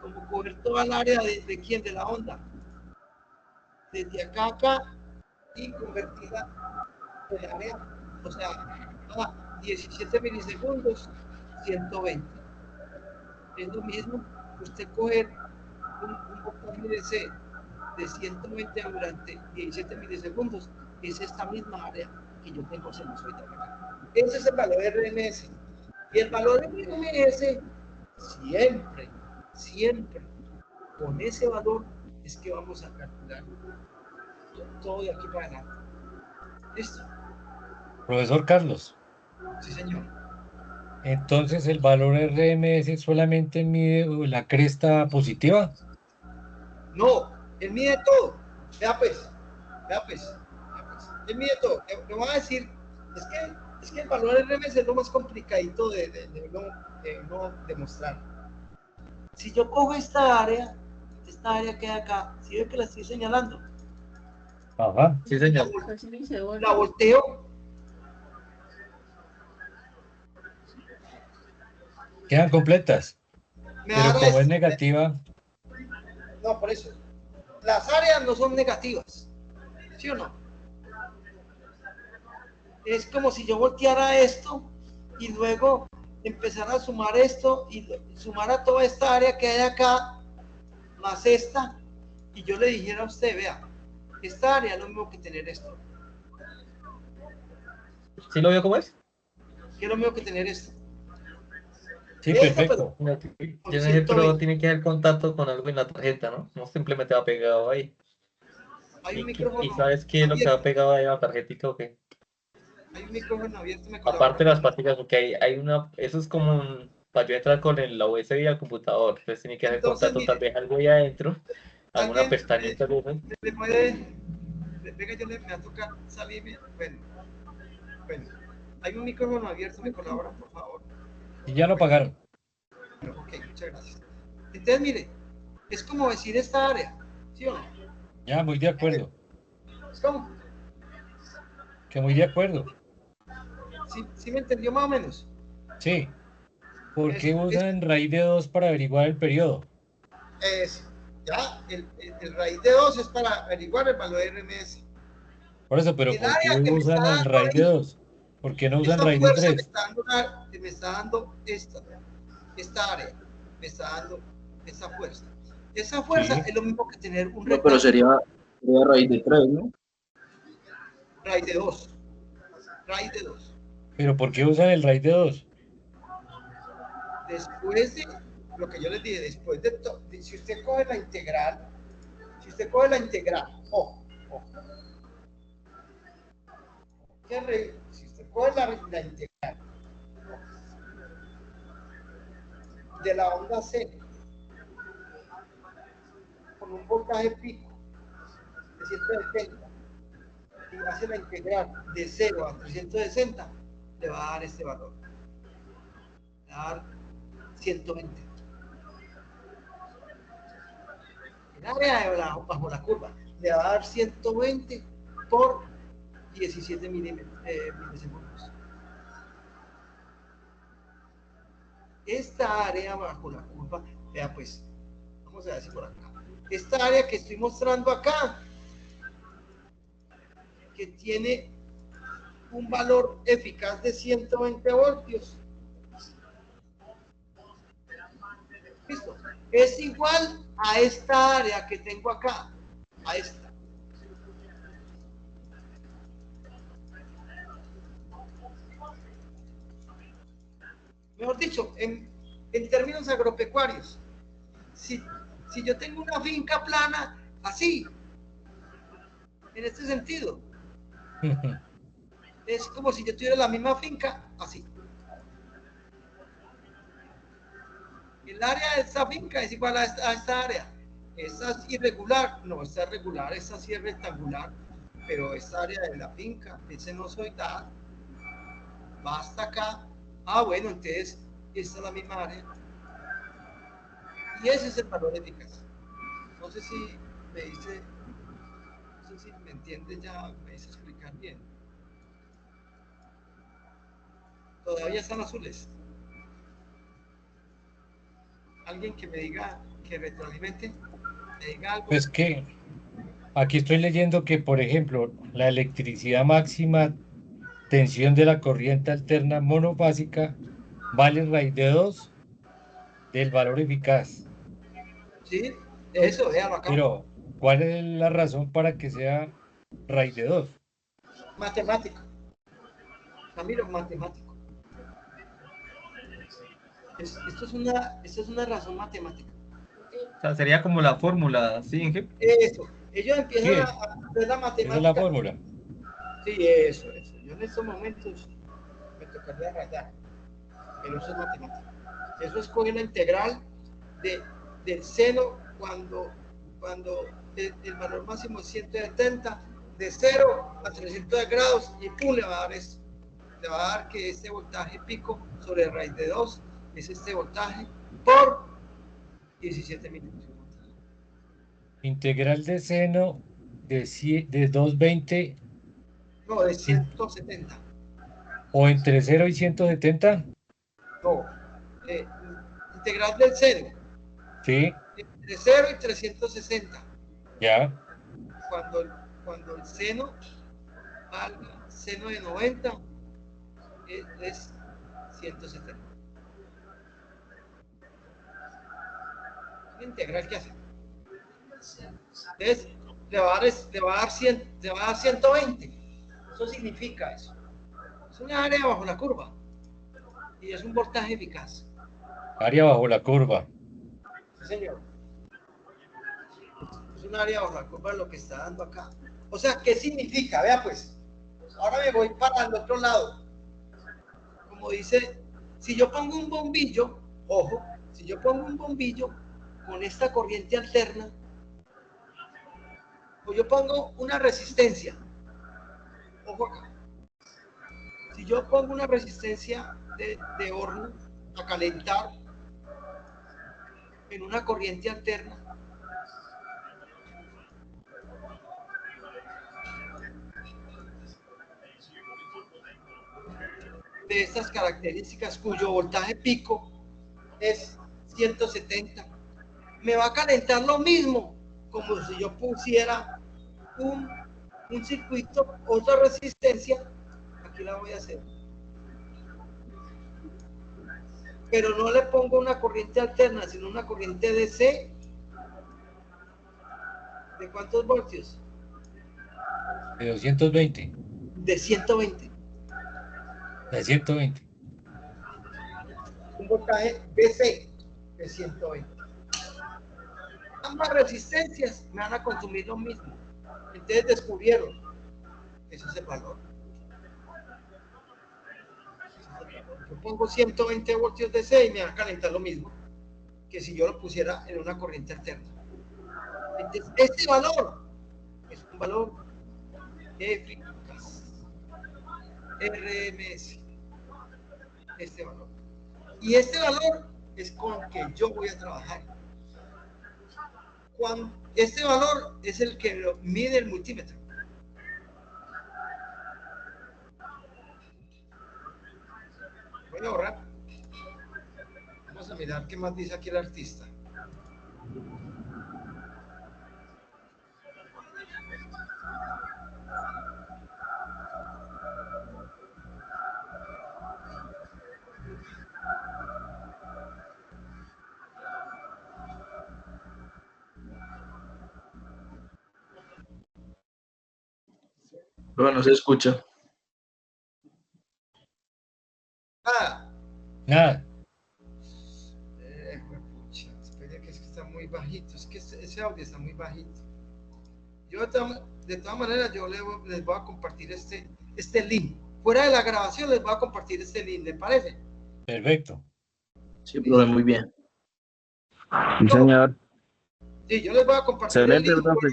como coger toda el área de quién, de la onda. Desde acá a acá y convertida en área, o sea, a 17 milisegundos, 120. Es lo mismo que usted coger un voltaje de C de 120 durante 17 milisegundos, es esta misma área que yo tengo sinusoidal acá. Ese es el valor RMS. Y el valor RMS, siempre, con ese valor es que vamos a calcular todo de aquí para adelante. ¿Listo? Profesor Carlos, Sí, señor. entonces el valor RMS solamente mide la cresta positiva. No, él mide todo. Vea pues. Él mide todo. Le voy a decir, es que el valor RMS es lo más complicadito de no demostrar. Si yo cojo esta área que hay acá, si ve que la estoy señalando, Ajá. Sí, señor. la volteo, Quedan completas. me Pero da como es esto. negativa, No, por eso. Las áreas no son negativas. ¿Sí o no? Es como si yo volteara esto y luego empezara a sumar esto y sumar a toda esta área que hay acá, más esta, y yo le dijera a usted, vea, esta área es lo mismo que tener esto. ¿Sí lo vio cómo es? ¿Qué es lo mismo que tener esto? sí, Esto, perfecto. No, con yo no sé, pero 120. tiene que haber contacto con algo en la tarjeta, ¿no? No simplemente va pegado ahí. Hay un ¿Y micrófono sabes qué es lo que va abierto. pegado ahí a la tarjetita o qué? Hay un micrófono abierto, me Aparte colabora. de las pastillas, porque hay una, eso es como para yo entrar con la USB al computador, entonces tiene que haber Entonces, contacto tal mire, vez algo ahí adentro, alguna alguien pestañita de esas. le puede, venga, me va a tocar salirme. Bueno, hay un micrófono abierto, me colaboran, por favor. Y ya lo pagaron. Ok, muchas gracias. Entonces, mire, es como decir esta área, ¿sí o no? Ya, muy de acuerdo. Es como, Que muy de acuerdo. ¿sí me entendió más o menos? Sí. ¿Por qué Es, usan raíz de 2 para averiguar el periodo? ya, el raíz de 2 es para averiguar el valor de RMS. Por eso, pero El ¿por qué área que me está usan el dando raíz de ahí, 2? ¿Por qué no usan esa raíz de fuerza 3? me está dando esta área, me está dando esa fuerza. Esa fuerza Sí. es lo mismo que tener un No, pero rectángulo, sería raíz de 3, ¿no? raíz de 2, raíz de 2. ¿Pero por qué usan el raíz de 2? Después de lo que yo les dije, después de si usted coge la integral, ojo, si usted coge la integral de la onda C con un voltaje pico de 170 y hace la integral de 0 a 360, le va a dar este valor. Le va a dar 120. El área bajo la curva le va a dar 120 por 17 milisegundos. Esta área bajo la curva, vea pues, vamos a decir por acá. Esta área que estoy mostrando acá, que tiene un valor eficaz de 120 voltios. ¿Listo? Es igual a esta área que tengo acá, a esta. Mejor dicho, en términos agropecuarios, si yo tengo una finca plana, así, en este sentido, es como si yo tuviera la misma finca, así. El área de esta finca es igual a esta área. Esta es irregular, no, esta es regular, esta sí es rectangular, pero esta área de la finca, ese no soy nada, va hasta acá. Ah, bueno, entonces esta es la misma área. Y ese es el valor eficaz. No sé si me dice, no sé si me entiende ya, me dice explicar bien. Todavía están azules. Alguien que me diga, que retroalimente, me diga algo. Pues que aquí estoy leyendo que, por ejemplo, la electricidad máxima tensión de la corriente alterna monofásica vale raíz de 2 del valor eficaz. Sí, eso, véanlo acá. Pero, ¿cuál es la razón para que sea raíz de 2? Matemático. Camilo, matemático. Esto es una razón matemática. O sea, sería como la fórmula, ¿sí, Inge? Eso. Ellos Sí, empiezan a hacer la esa matemática. es la fórmula. Sí, eso. Yo en estos momentos me tocaría rayar, pero eso es matemática. Eso es coger la integral del seno cuando el valor máximo es 170, de 0 a 300 grados, y pum, le va a dar esto. Le va a dar que este voltaje pico sobre raíz de 2 es este voltaje por 17 milisegundos. Integral de seno de 220 No, de 170. o entre 0 y 170. No. Integral del seno. Sí, De 0 y 360. ya. Cuando el seno valga seno de 90 es 170. La integral que hace. Entonces, le va a dar 120. Eso significa eso. Es una área bajo la curva. Y es un voltaje eficaz. Área bajo la curva. Sí, señor. Es un área bajo la curva lo que está dando acá. O sea, ¿qué significa? Vea pues. Ahora me voy para el otro lado. Como dice, si yo pongo un bombillo, ojo, si yo pongo un bombillo con esta corriente alterna, o yo pongo una resistencia, ojo acá, si yo pongo una resistencia de horno a calentar en una corriente alterna. De estas características cuyo voltaje pico es 170, me va a calentar lo mismo como si yo pusiera un circuito, otra resistencia, aquí la voy a hacer, pero no le pongo una corriente alterna, sino una corriente DC. ¿De cuántos voltios? De 220. De 120. De 120. Un voltaje DC de 120. Ambas resistencias me van a consumir lo mismo. Entonces descubrieron, ese es el valor. Yo pongo 120 voltios DC y me va a calentar lo mismo que si yo lo pusiera en una corriente alterna. Entonces, este valor es un valor eficaz. RMS. Este valor. Y este valor es con el que yo voy a trabajar. Este valor es el que mide el multímetro. Voy a borrar. Vamos a mirar qué más dice aquí el artista. Pero no se escucha. Nada. Pucha, espera que es que está muy bajito. Es que ese audio está muy bajito. Yo de todas maneras yo les voy a compartir este link. Fuera de la grabación les voy a compartir este link, ¿les parece? Perfecto. Sí, profe, muy bien. Sí, señor. Sí, yo les voy a compartir el Excelente, link profe.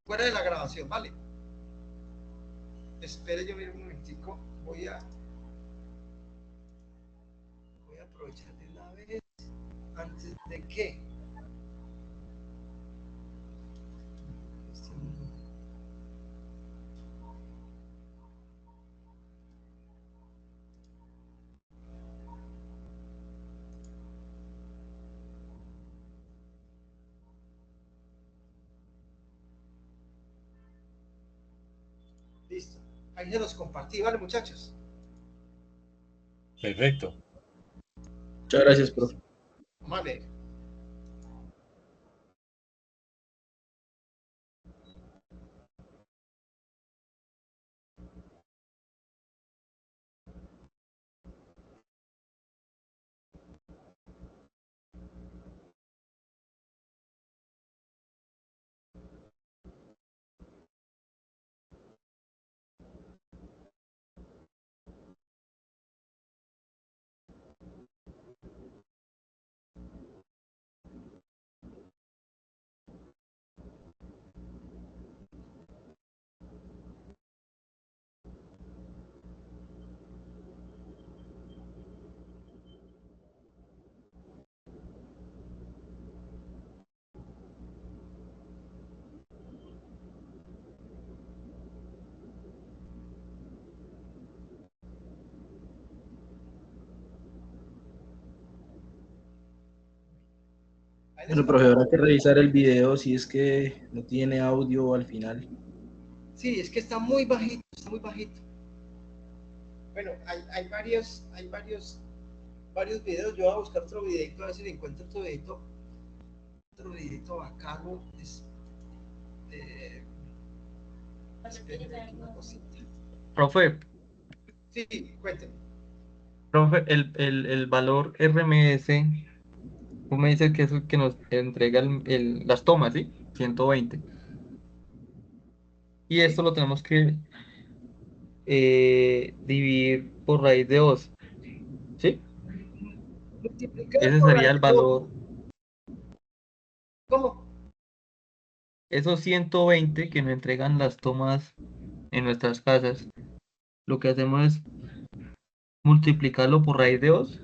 fuera de la grabación, ¿vale? Espere yo un momentico, voy a aprovechar de una vez antes de que listo, ahí se los compartí, ¿vale, muchachos? Perfecto. Muchas gracias, profe. Vamos a ver. Bueno, profe, habrá que revisar el video si es que no tiene audio al final. Sí, es que está muy bajito, está muy bajito. Bueno, hay varios videos. Yo voy a buscar otro videito, a ver si le encuentro otro videito bacano. Espérenme aquí una cosita. Profe, Sí, cuénteme. profe, el valor RMS, tú me dices que es el que nos entrega las tomas, ¿sí? 120. Y esto lo tenemos que dividir por raíz de 2, ¿sí? Multiplicado Ese por sería el raíz de dos. valor. ¿Cómo? Esos 120 que nos entregan las tomas en nuestras casas, lo que hacemos es multiplicarlo por raíz de 2.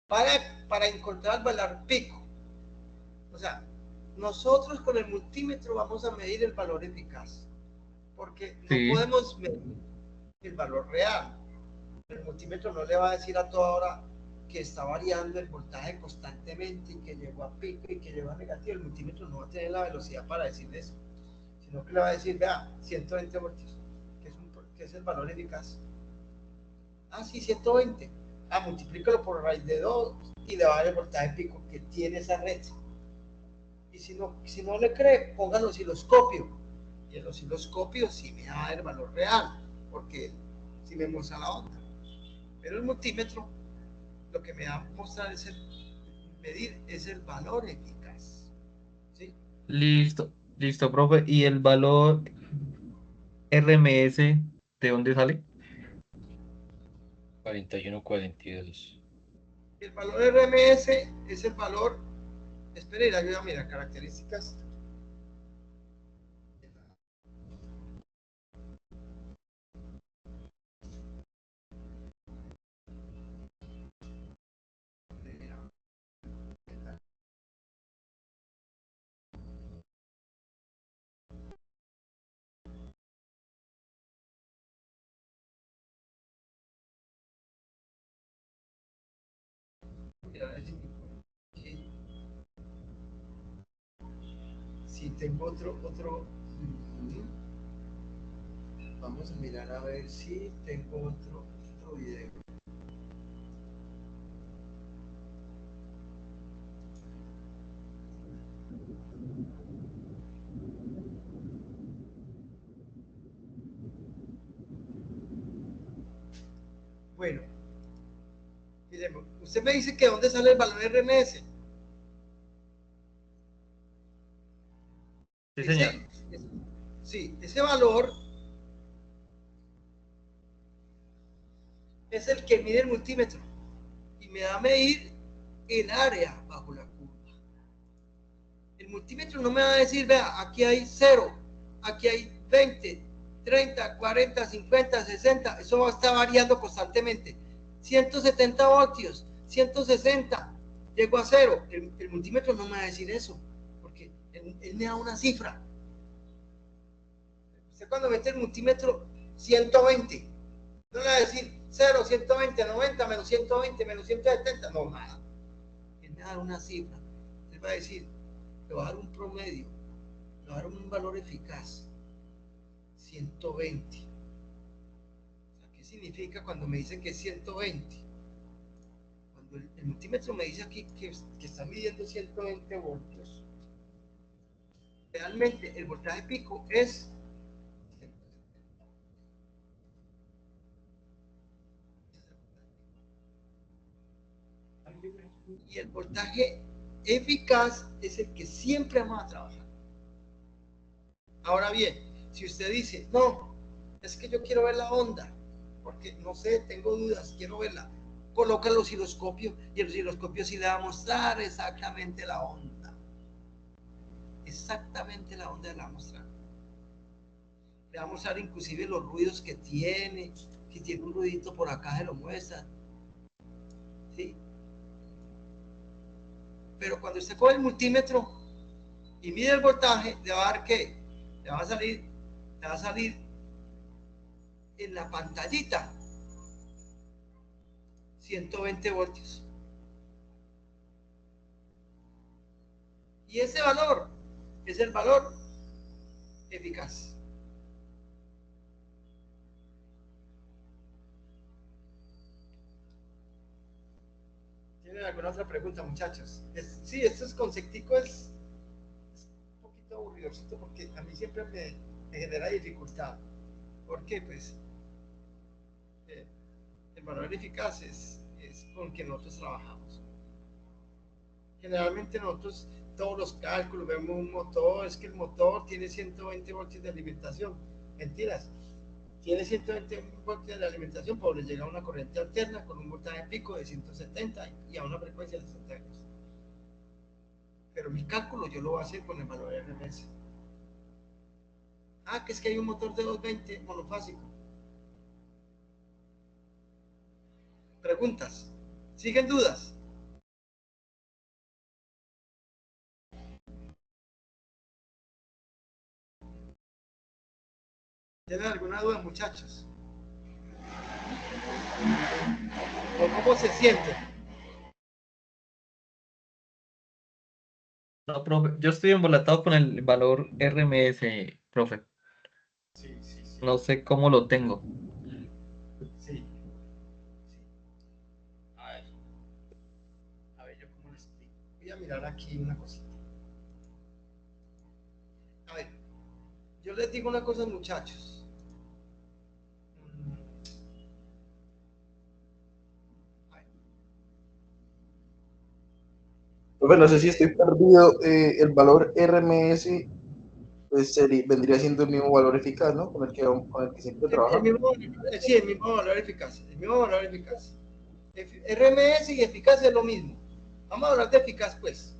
Para para encontrar el valor pico. O sea, nosotros con el multímetro vamos a medir el valor eficaz, porque no Sí. podemos medir el valor real. El multímetro no le va a decir a toda hora que está variando el voltaje constantemente y que llegó a pico y que llegó a negativo. El multímetro no va a tener la velocidad para decirle eso, sino que le va a decir, vea, 120 voltios, que es el valor eficaz. Ah, sí, 120. Ah, multiplícalo por raíz de 2 y le va a dar el voltaje pico que tiene esa red. Y si no le cree, ponga el osciloscopio. Y el osciloscopio sí me da el valor real, porque sí me muestra la onda. Pero el multímetro lo que me va a mostrar es medir es el valor eficaz. ¿Sí? Listo, listo, profe. ¿Y el valor RMS de dónde sale? 4142. El valor RMS es el valor, espere, ayuda, mira, características. Si tengo otro, vamos a mirar a ver si tengo otro video. Bueno, miremos, usted me dice que dónde sale el valor RMS. Sí, señor. Sí, ese valor es el que mide el multímetro y me da a medir el área bajo la curva. El multímetro no me va a decir, vea, aquí hay 0, aquí hay 20, 30, 40, 50, 60, eso va a estar variando constantemente. 170 voltios, 160, llego a 0. El multímetro no me va a decir eso, porque él me da una cifra. Usted cuando mete el multímetro 120, no le va a decir 0, 120, 90, menos 120, menos 170, no, nada. Él me va a dar una cifra. Él va a decir, le va a dar un promedio, le va a dar un valor eficaz, 120. O sea, ¿qué significa cuando me dicen que es 120? Cuando el multímetro me dice aquí que está midiendo 120 voltios, realmente el voltaje pico es 170. Y el voltaje eficaz es el que siempre vamos a trabajar. Ahora bien, si usted dice, no, es que yo quiero ver la onda, porque no sé, tengo dudas, quiero verla, coloca el osciloscopio y el osciloscopio sí le va a mostrar exactamente la onda. Exactamente la onda le va a mostrar. Le va a mostrar inclusive los ruidos que tiene, si tiene un ruidito por acá se lo muestra. ¿Sí? Pero cuando usted coge el multímetro y mide el voltaje, le va a dar ¿qué? Le va a salir en la pantallita 120 voltios. Y ese valor es el valor eficaz. ¿Tienen alguna otra pregunta, muchachos? Sí, esto es conceptico, es un poquito aburridosito porque a mí siempre me genera dificultad. ¿Por qué? Pues el valor eficaz es con que nosotros trabajamos. Generalmente nosotros todos los cálculos vemos un motor, es que el motor tiene 120 voltios de alimentación. Mentiras. Tiene 120 voltios de alimentación, pero le llega una corriente alterna con un voltaje pico de 170 y a una frecuencia de 60 Hz. Pero mi cálculo yo lo voy a hacer con el valor de RMS. Ah, que es que hay un motor de 220 monofásico. Preguntas. ¿Siguen dudas? ¿Tienen alguna duda, muchachos? ¿O cómo se sienten? No, profe, yo estoy embolatado con el valor RMS, profe. Sí, sí, sí. No sé cómo lo tengo. Sí. A ver, yo cómo les explico. Voy a mirar aquí una cosita. A ver, yo les digo una cosa, muchachos. A ver, Profe, no sé si estoy perdido. El valor RMS pues, vendría siendo el mismo valor eficaz, ¿no? Con el que siempre el trabajamos. mismo, sí, el mismo valor eficaz. El mismo valor eficaz. RMS y eficaz es lo mismo. Vamos a hablar de eficaz, pues.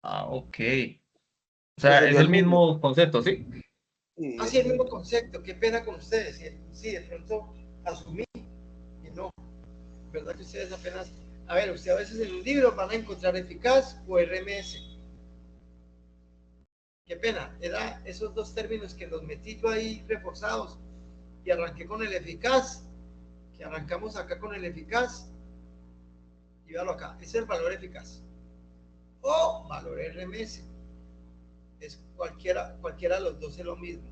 Ah, ok. O Que sea, es sería el el mismo. mismo concepto, ¿sí? Sí, Así el mismo concepto. Qué pena con ustedes. Sí, de pronto asumí y no. ¿Verdad que ustedes apenas... A ver, ustedes a veces en un libro van a encontrar eficaz o RMS. Qué pena, era esos dos términos que los metí yo ahí reforzados y arranqué con el eficaz, que arrancamos acá con el eficaz y véalo acá, ese es el valor eficaz o valor RMS, es cualquiera de los dos es lo mismo.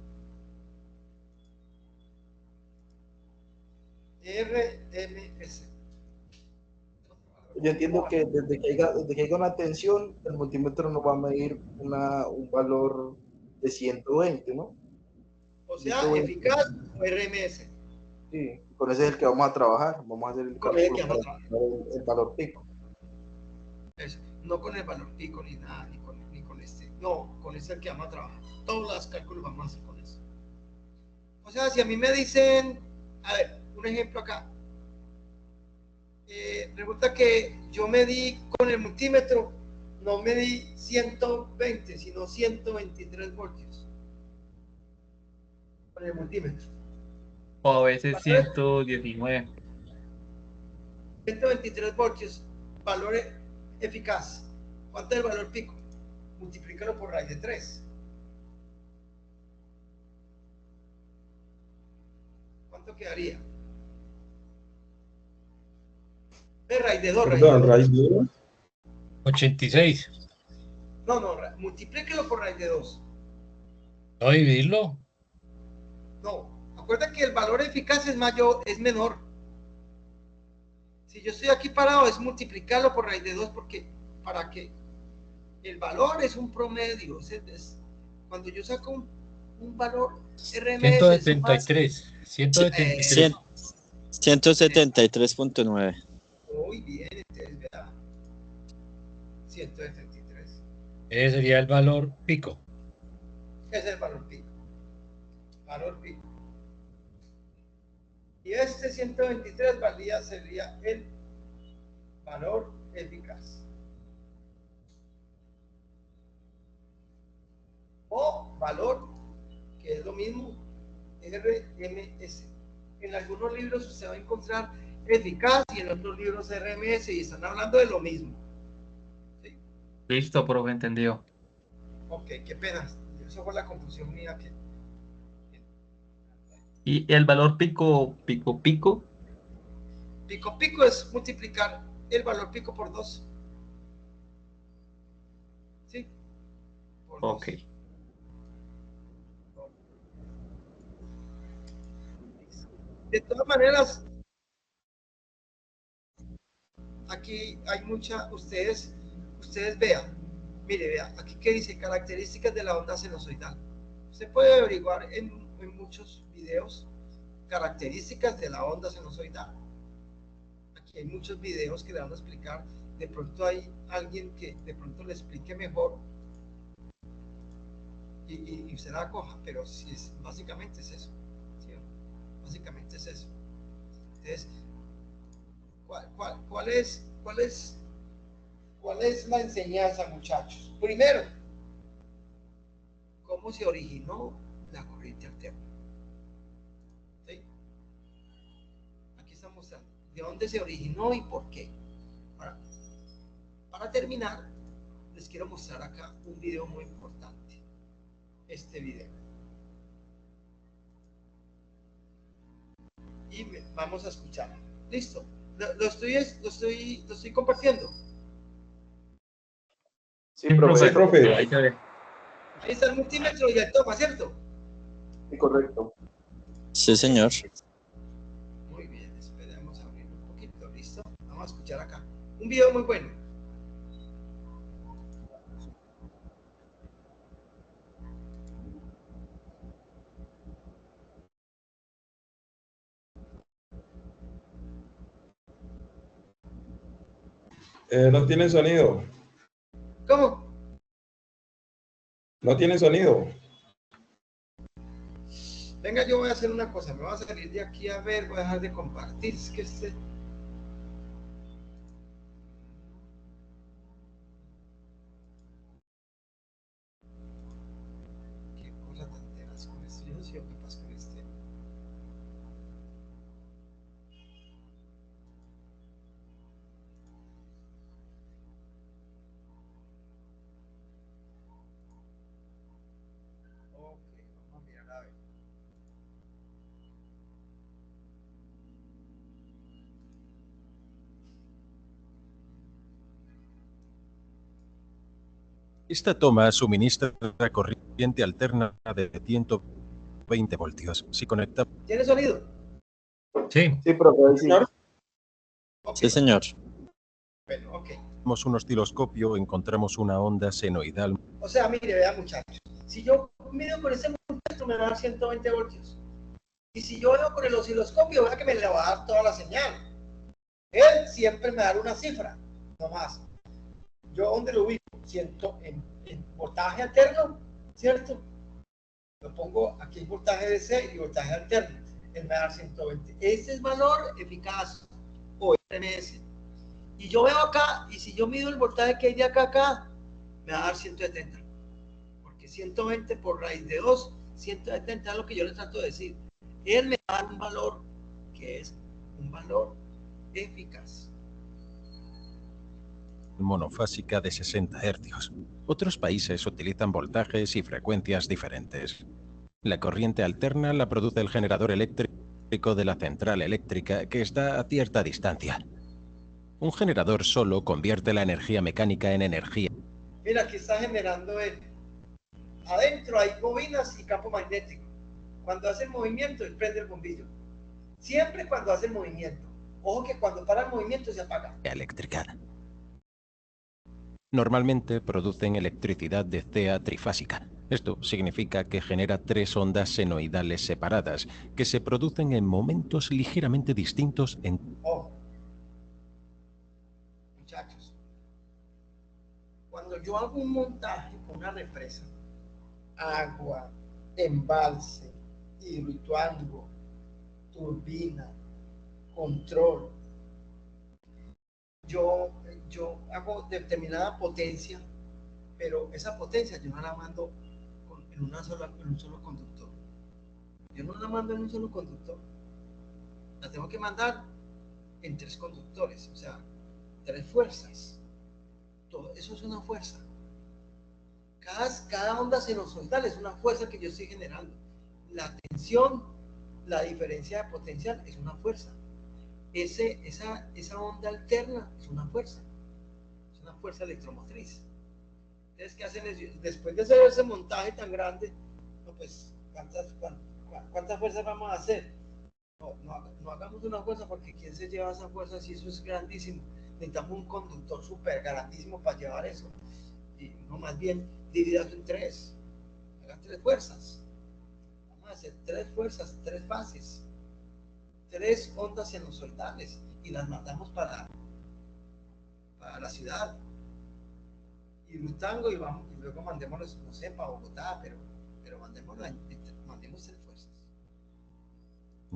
RMS. yo entiendo que desde que haya una tensión, el multímetro nos va a medir un valor de 120, ¿no? O sea, 120, eficaz o RMS. sí. Con ese es el que vamos a trabajar. Vamos a hacer el Con el que cálculo vamos para a trabajar. encontrar el valor pico. Eso. No con el valor pico ni nada, ni con este. No, con este es el que vamos a trabajar. Todos los cálculos vamos a hacer con eso. O sea, si a mí me dicen, a ver, un ejemplo acá. Resulta que yo medí con el multímetro, no medí 120, sino 123 voltios con el multímetro. O a veces ¿Vale? 119. 123 voltios, valor eficaz. ¿Cuánto es el valor pico? Multiplícalo por raíz de 3. ¿Cuánto quedaría? De raíz de 2, raíz de Perdón, 2. raíz de 2. 86. No, multiplíquelo por raíz de 2. ¿No dividirlo? No, acuerda que el valor eficaz es mayor, es menor. Si yo estoy aquí parado, es multiplicarlo por raíz de 2 porque para que el valor es un promedio. Cuando yo saco un valor RMS, es más. 173. 173. 173.9. Muy bien, entonces vea. 173. Ese sería el valor pico. Ese es el valor pico. Valor pico. Y este 123 sería el valor eficaz. O valor, que es lo mismo, RMS. En algunos libros usted va a encontrar eficaz y en otros libros RMS y están hablando de lo mismo. ¿Sí? Listo, profe, entendido. Ok, qué pena. Eso fue la confusión mía. Y el valor pico, pico, pico. Pico pico es multiplicar el valor pico por 2. ¿Sí? Por 2. Ok. De todas maneras, aquí hay ustedes vean, mire, vean, aquí que dice características de la onda sinusoidal. Usted puede averiguar en muchos videos características de la onda sinusoidal. Aquí hay muchos videos que le van a explicar, de pronto hay alguien que de pronto le explique mejor y usted la coja, pero si es, básicamente es eso, ¿sí? Básicamente es eso. Entonces, ¿cuál es la enseñanza, muchachos? Primero, ¿cómo se originó la corriente alterna? ¿Sí? Aquí estamos mostrando de dónde se originó y por qué. Ahora, para terminar, les quiero mostrar acá un video muy importante. Este video. vamos a escuchar. Listo. Lo estoy compartiendo. Sí, profe. Sí, profe. Ahí se ve. Ahí está el multímetro y el toma, ¿cierto? Sí, correcto. Sí, señor. Muy bien, esperemos abrir un poquito. Listo. Vamos a escuchar acá. Un video muy bueno. No tiene sonido. ¿Cómo? No tiene sonido. Venga, yo voy a hacer una cosa. Me voy a salir de aquí a ver. Voy a dejar de compartir. Es que qué cosa tan tenaz con esto. Yo no sé qué pasa con este. Ok, vamos a mirar a ver. Esta toma suministra corriente alterna de 120 voltios. Si conecta... ¿Tiene sonido? Sí. Sí, profe, ahí sí. Ok. Sí, señor. Bueno, ok. Tenemos un osciloscopio, encontramos una onda senoidal. O sea, mire, vea, muchachos. Si yo mido con ese multímetro, me va a dar 120 voltios. Y si yo veo con el osciloscopio, vea que me le va a dar toda la señal. Él siempre me da una cifra, no más. Yo, ¿dónde lo ubico? Siento en voltaje alterno, ¿cierto? Lo pongo aquí en voltaje DC y voltaje alterno. Él me va a dar 120. Ese es valor eficaz o RMS. Y yo veo acá, y si yo mido el voltaje que hay de acá a acá, me va a dar 170. Porque 120 por raíz de 2, 170 es lo que yo le trato de decir. Él me va a dar un valor que es un valor eficaz. Monofásica de 60 Hz. Otros países utilizan voltajes y frecuencias diferentes. La corriente alterna la produce el generador eléctrico de la central eléctrica, que está a cierta distancia. Un generador solo convierte la energía mecánica en energía. Mira, aquí está generando él. Adentro hay bobinas y campo magnético. Cuando hace el movimiento, él prende el bombillo. Siempre cuando hace el movimiento. Ojo que cuando para el movimiento se apaga. Eléctrica. Normalmente producen electricidad de CA trifásica. Esto significa que genera 3 ondas senoidales separadas, que se producen en momentos ligeramente distintos en... Ojo. Muchachos. Cuando yo hago un montaje con una represa, agua, embalse, hidroituango, turbina, control, yo hago determinada potencia, pero esa potencia yo no la mando en un solo conductor. Yo no la mando en un solo conductor. La tengo que mandar en 3 conductores, o sea, 3 fuerzas. Todo eso es una fuerza. Cada onda sinusoidal es una fuerza que yo estoy generando. La tensión, la diferencia de potencial es una fuerza. Esa onda alterna es una fuerza electromotriz. Entonces, ¿qué hacen? Después de hacer ese montaje tan grande, no, pues, ¿cuántas fuerzas vamos a hacer? No hagamos una fuerza, porque ¿quién se lleva esa fuerza si eso es grandísimo? Necesitamos un conductor súper grandísimo para llevar eso. Y no, más bien, dividirlo en 3. Hagan 3 fuerzas. Vamos a hacer 3 fuerzas, 3 fases. 3 ondas sinusoidales y las mandamos para la ciudad y Lutango y luego mandémoslos, no sé, para Bogotá, pero mandemos 3 fuerzas.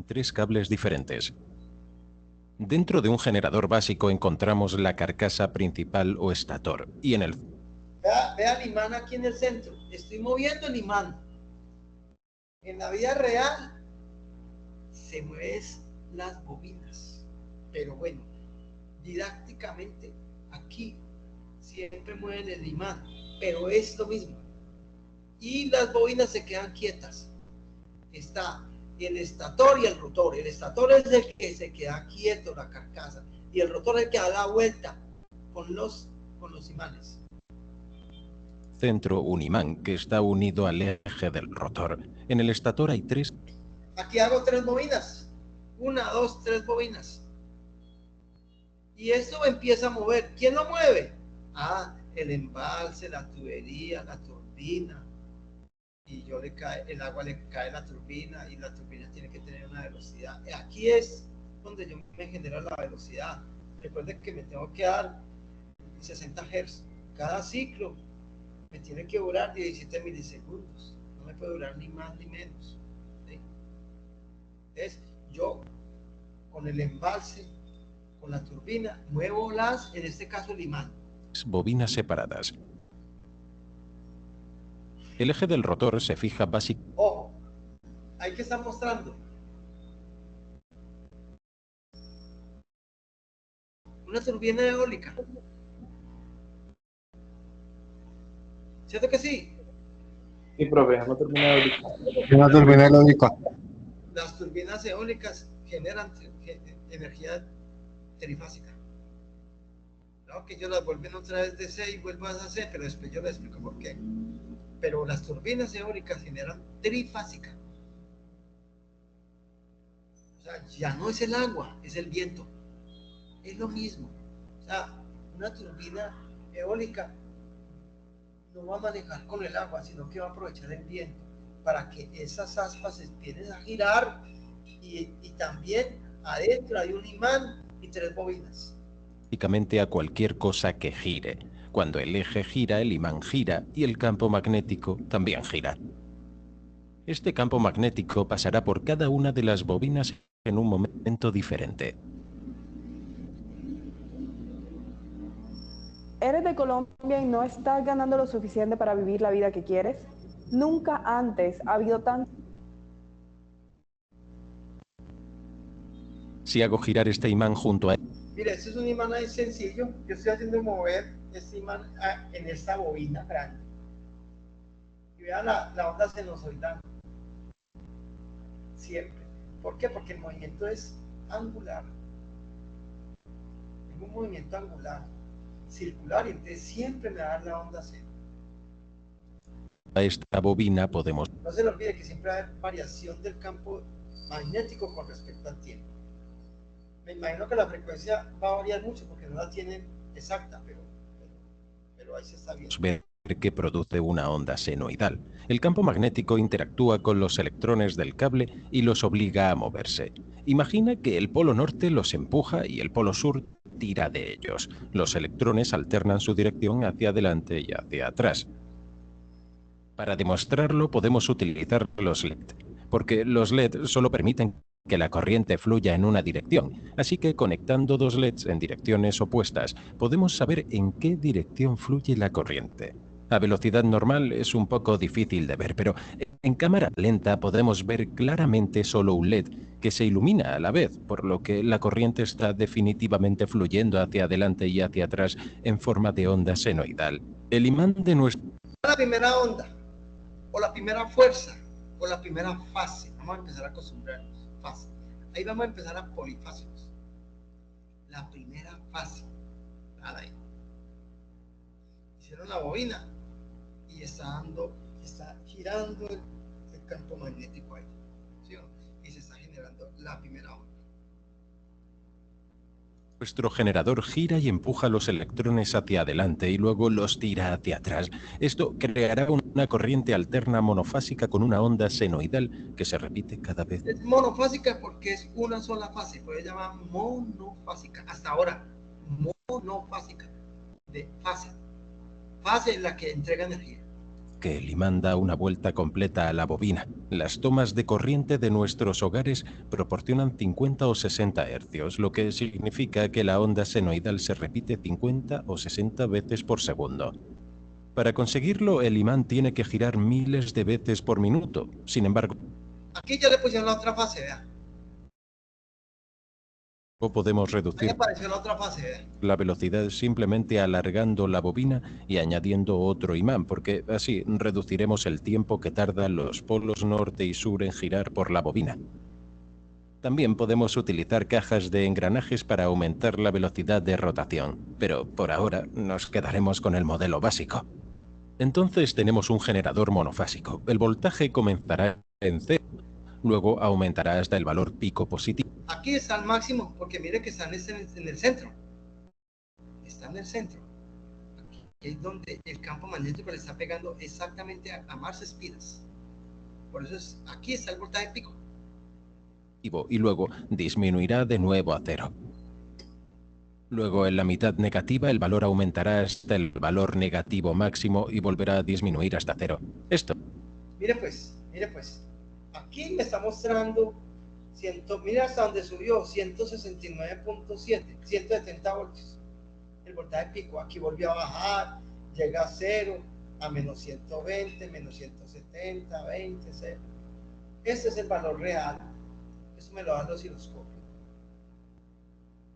3 cables diferentes. Dentro de un generador básico encontramos la carcasa principal o estator y en el... Vea el imán aquí en el centro. Estoy moviendo el imán. En la vida real se mueven las bobinas, pero bueno, didácticamente aquí siempre mueven el imán, pero es lo mismo. Y las bobinas se quedan quietas. Está el estator y el rotor. El estator es el que se queda quieto, la carcasa, y el rotor es el que da la vuelta con los imanes. Centro un imán que está unido al eje del rotor. En el estator hay 3. Aquí hago 3 bobinas. 1, 2, 3 bobinas. Y esto empieza a mover. ¿Quién lo mueve? Ah, el embalse, la tubería, la turbina. Y el agua le cae a la turbina y la turbina tiene que tener una velocidad. Aquí es donde yo me genera la velocidad. Recuerden que me tengo que dar 60 Hz. Cada ciclo me tiene que durar 17 milisegundos. No me puede durar ni más ni menos. ¿Sí? Entonces, yo con el embalse, con la turbina, muevo en este caso el imán. Bobinas separadas. El eje del rotor se fija básicamente. Ojo, hay que estar mostrando. Una turbina eólica. ¿Cierto que sí? Sí, profe, no termina de Una turbina eólica. Las turbinas eólicas generan energía trifásica. ¿No? Que ellos las vuelven otra vez de C y vuelvan a C, pero después yo les explico por qué. Pero las turbinas eólicas generan trifásica. O sea, ya no es el agua, es el viento. Es lo mismo. O sea, una turbina eólica no va a manejar con el agua, sino que va a aprovechar el viento para que esas aspas empiecen a girar y también adentro hay un imán y 3 bobinas. Básicamente a cualquier cosa que gire. Cuando el eje gira, el imán gira y el campo magnético también gira. Este campo magnético pasará por cada una de las bobinas en un momento diferente. ¿Eres de Colombia y no estás ganando lo suficiente para vivir la vida que quieres? Nunca antes ha habido tanto. Si hago girar este imán junto a él. Mira, este es un imán ahí sencillo. Yo estoy haciendo mover este imán en esta bobina grande. Y vean la onda sinusoidal. Siempre. ¿Por qué? Porque el movimiento es angular. Es un movimiento angular, circular, y entonces siempre me va a dar la onda cero. A esta bobina podemos. No se le olvide que siempre va a haber variación del campo magnético con respecto al tiempo. Me imagino que la frecuencia va a variar mucho porque no la tienen exacta, pero ahí se está viendo. Ver que produce una onda senoidal. El campo magnético interactúa con los electrones del cable y los obliga a moverse. Imagina que el polo norte los empuja y el polo sur tira de ellos. Los electrones alternan su dirección hacia adelante y hacia atrás. Para demostrarlo podemos utilizar los LED, porque los LED solo permiten que la corriente fluya en una dirección, así que conectando 2 LEDs en direcciones opuestas, podemos saber en qué dirección fluye la corriente. A velocidad normal es un poco difícil de ver, pero en cámara lenta podemos ver claramente solo un LED que se ilumina a la vez, por lo que la corriente está definitivamente fluyendo hacia adelante y hacia atrás en forma de onda senoidal. El imán de nuestro... La primera onda, o la primera fuerza, o la primera fase. Vamos a empezar a acostumbrarnos. Fase. Ahí vamos a empezar a polifásicos. La primera fase. Nada ahí. Hicieron la bobina y está girando el campo magnético ahí. ¿Sí? Y se está generando la primera onda. Nuestro generador gira y empuja los electrones hacia adelante y luego los tira hacia atrás. Esto creará una corriente alterna monofásica con una onda senoidal que se repite cada vez. Es monofásica porque es una sola fase, puede llamar monofásica. Hasta ahora, monofásica, de fase. Fase en la que entrega energía. Que el imán da una vuelta completa a la bobina. Las tomas de corriente de nuestros hogares proporcionan 50 o 60 hercios, lo que significa que la onda senoidal se repite 50 o 60 veces por segundo. Para conseguirlo, el imán tiene que girar miles de veces por minuto. Sin embargo... Aquí ya le pusieron la otra fase, vean. O podemos Ahí reducir apareció la otra fase, ¿eh? la velocidad simplemente alargando la bobina y añadiendo otro imán, porque así reduciremos el tiempo que tardan los polos norte y sur en girar por la bobina. También podemos utilizar cajas de engranajes para aumentar la velocidad de rotación, pero por ahora nos quedaremos con el modelo básico. Entonces tenemos un generador monofásico. El voltaje comenzará en C, luego aumentará hasta el valor pico positivo. Aquí está el máximo, porque mire que está en el centro. Está en el centro. Aquí es donde el campo magnético le está pegando exactamente a Mars Espinas. Por eso aquí está el voltaje pico. Y luego disminuirá de nuevo a 0. Luego en la mitad negativa el valor aumentará hasta el valor negativo máximo y volverá a disminuir hasta 0. Esto. Mire pues, aquí me está mostrando, mira hasta donde subió, 169.7, 170 voltios. El voltaje pico, aquí volvió a bajar, llega a 0, a menos 120, menos 170, 20, 0. Este es el valor real, eso me lo da el osciloscopio.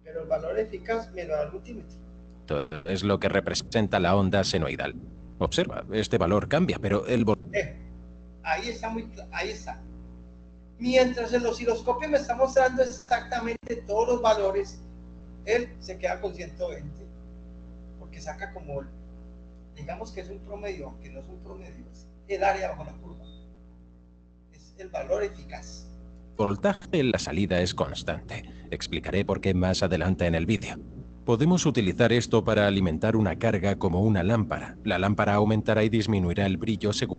Pero el valor eficaz me lo da el multímetro. Es lo que representa la onda senoidal. Observa, este valor cambia, pero el ahí está ahí está. Mientras el osciloscopio me está mostrando exactamente todos los valores, él se queda con 120, porque saca como, digamos que es un promedio, aunque no es un promedio, es el área bajo la curva. Es el valor eficaz. voltaje en la salida es constante. Explicaré por qué más adelante en el vídeo. Podemos utilizar esto para alimentar una carga como una lámpara. La lámpara aumentará y disminuirá el brillo según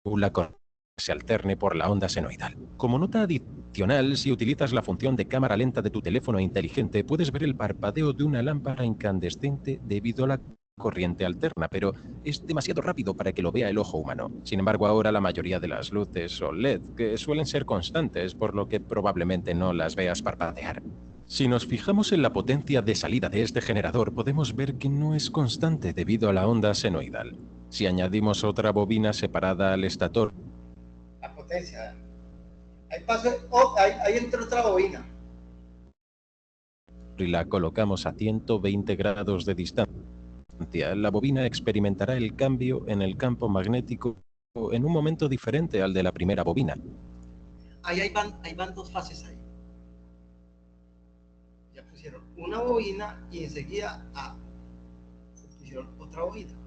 la corriente se alterne por la onda senoidal. Como nota adicional, si utilizas la función de cámara lenta de tu teléfono inteligente, puedes ver el parpadeo de una lámpara incandescente debido a la corriente alterna, pero es demasiado rápido para que lo vea el ojo humano. Sin embargo, ahora la mayoría de las luces son LED, que suelen ser constantes, por lo que probablemente no las veas parpadear. Si nos fijamos en la potencia de salida de este generador, podemos ver que no es constante debido a la onda senoidal. Si añadimos otra bobina separada al estator, la potencia, ahí entra otra bobina. Y la colocamos a 120 grados de distancia, la bobina experimentará el cambio en el campo magnético en un momento diferente al de la primera bobina. Ahí van dos fases ahí. Ya pusieron una bobina y enseguida pusieron otra bobina.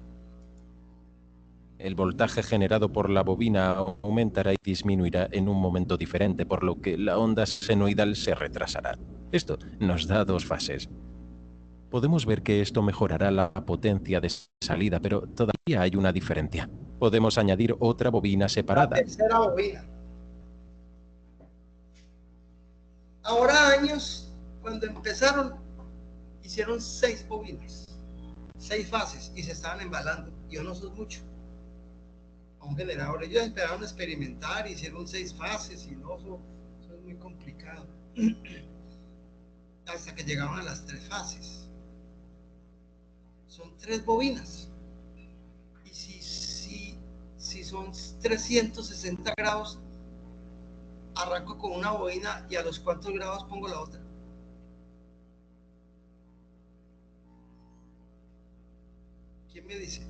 El voltaje generado por la bobina aumentará y disminuirá en un momento diferente, por lo que la onda senoidal se retrasará. Esto nos da dos fases. Podemos ver que esto mejorará la potencia de salida, pero todavía hay una diferencia. Podemos añadir otra bobina separada. La tercera bobina. Ahora años, cuando empezaron, hicieron 6 bobinas, 6 fases y se estaban embalando. Yo no soy mucho. A un generador, ellos esperaron experimentar, hicieron 6 fases y no, eso es muy complicado. Hasta que llegaron a las 3 fases. Son 3 bobinas. Y si son 360 grados, arranco con una bobina y a los cuantos grados pongo la otra. ¿Quién me dice?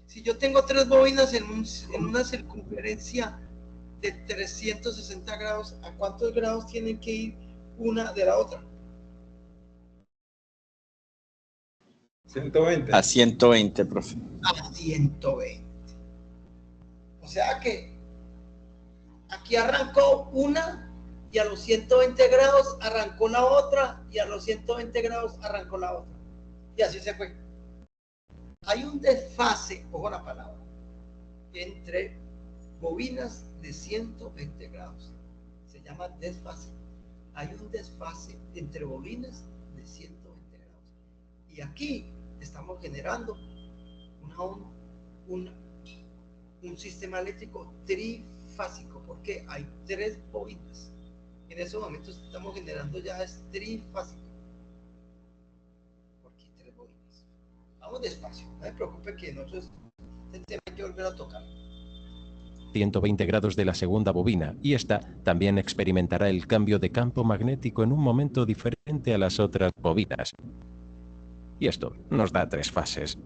Si yo tengo 3 bobinas en una circunferencia de 360 grados, ¿a cuántos grados tienen que ir una de la otra? 120. A 120, profe. A 120. O sea que aquí arrancó una y a los 120 grados arrancó la otra y a los 120 grados arrancó la otra. Y así se fue. Hay un desfase, ojo la palabra, entre bobinas de 120 grados. Se llama desfase. Hay un desfase entre bobinas de 120 grados. Y aquí estamos generando un sistema eléctrico trifásico, porque hay 3 bobinas. En esos momentos estamos generando ya es trifásico. Porque 3 bobinas. Vamos despacio, no se preocupe que nosotros este tema hay que volver a tocar. 120 grados de la segunda bobina y esta también experimentará el cambio de campo magnético en un momento diferente a las otras bobinas. Y esto nos da 3 fases.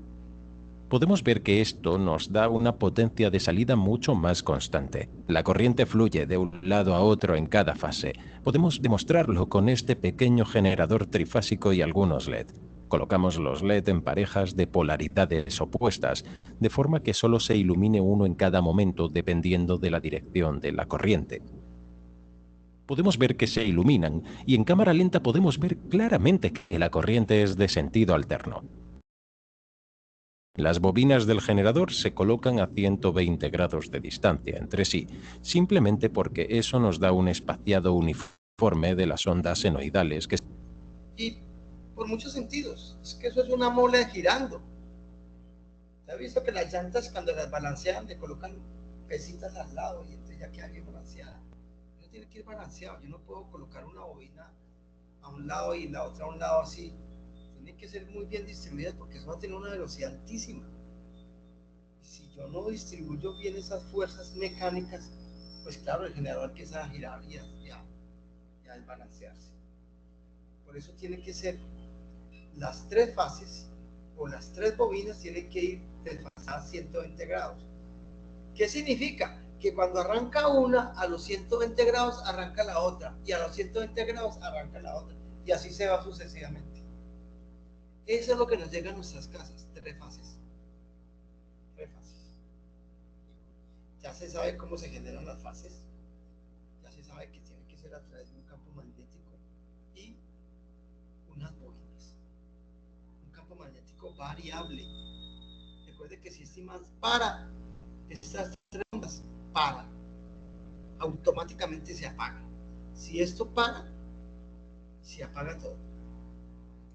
Podemos ver que esto nos da una potencia de salida mucho más constante. La corriente fluye de un lado a otro en cada fase. Podemos demostrarlo con este pequeño generador trifásico y algunos LED. Colocamos los LED en parejas de polaridades opuestas, de forma que solo se ilumine uno en cada momento dependiendo de la dirección de la corriente. Podemos ver que se iluminan y en cámara lenta podemos ver claramente que la corriente es de sentido alterno. Las bobinas del generador se colocan a 120 grados de distancia entre sí, simplemente porque eso nos da un espaciado uniforme de las ondas senoidales que... Y por muchos sentidos, es que eso es una mole girando. ¿Se ha visto que las llantas cuando las balancean le colocan pesitas al lado y entonces ya queda bien balanceada? Uno tiene que ir balanceado, yo no puedo colocar una bobina a un lado y la otra a un lado así. Tienen que ser muy bien distribuidas porque eso va a tener una velocidad altísima. Y si yo no distribuyo bien esas fuerzas mecánicas, pues claro, el generador empieza a girar y a desbalancearse. Por eso tiene que ser las 3 fases o las 3 bobinas tienen que ir desfasadas 120 grados. ¿Qué significa? Que cuando arranca una, a los 120 grados arranca la otra, y a los 120 grados arranca la otra, y así se va sucesivamente. Eso es lo que nos llega a nuestras casas, 3 fases. 3 fases. Ya se sabe cómo se generan las fases. Ya se sabe que tiene que ser a través de un campo magnético y unas bobinas. Un campo magnético variable. Recuerde que si este imán para, estas 3 ondas para, automáticamente se apaga. Si esto para, se apaga todo.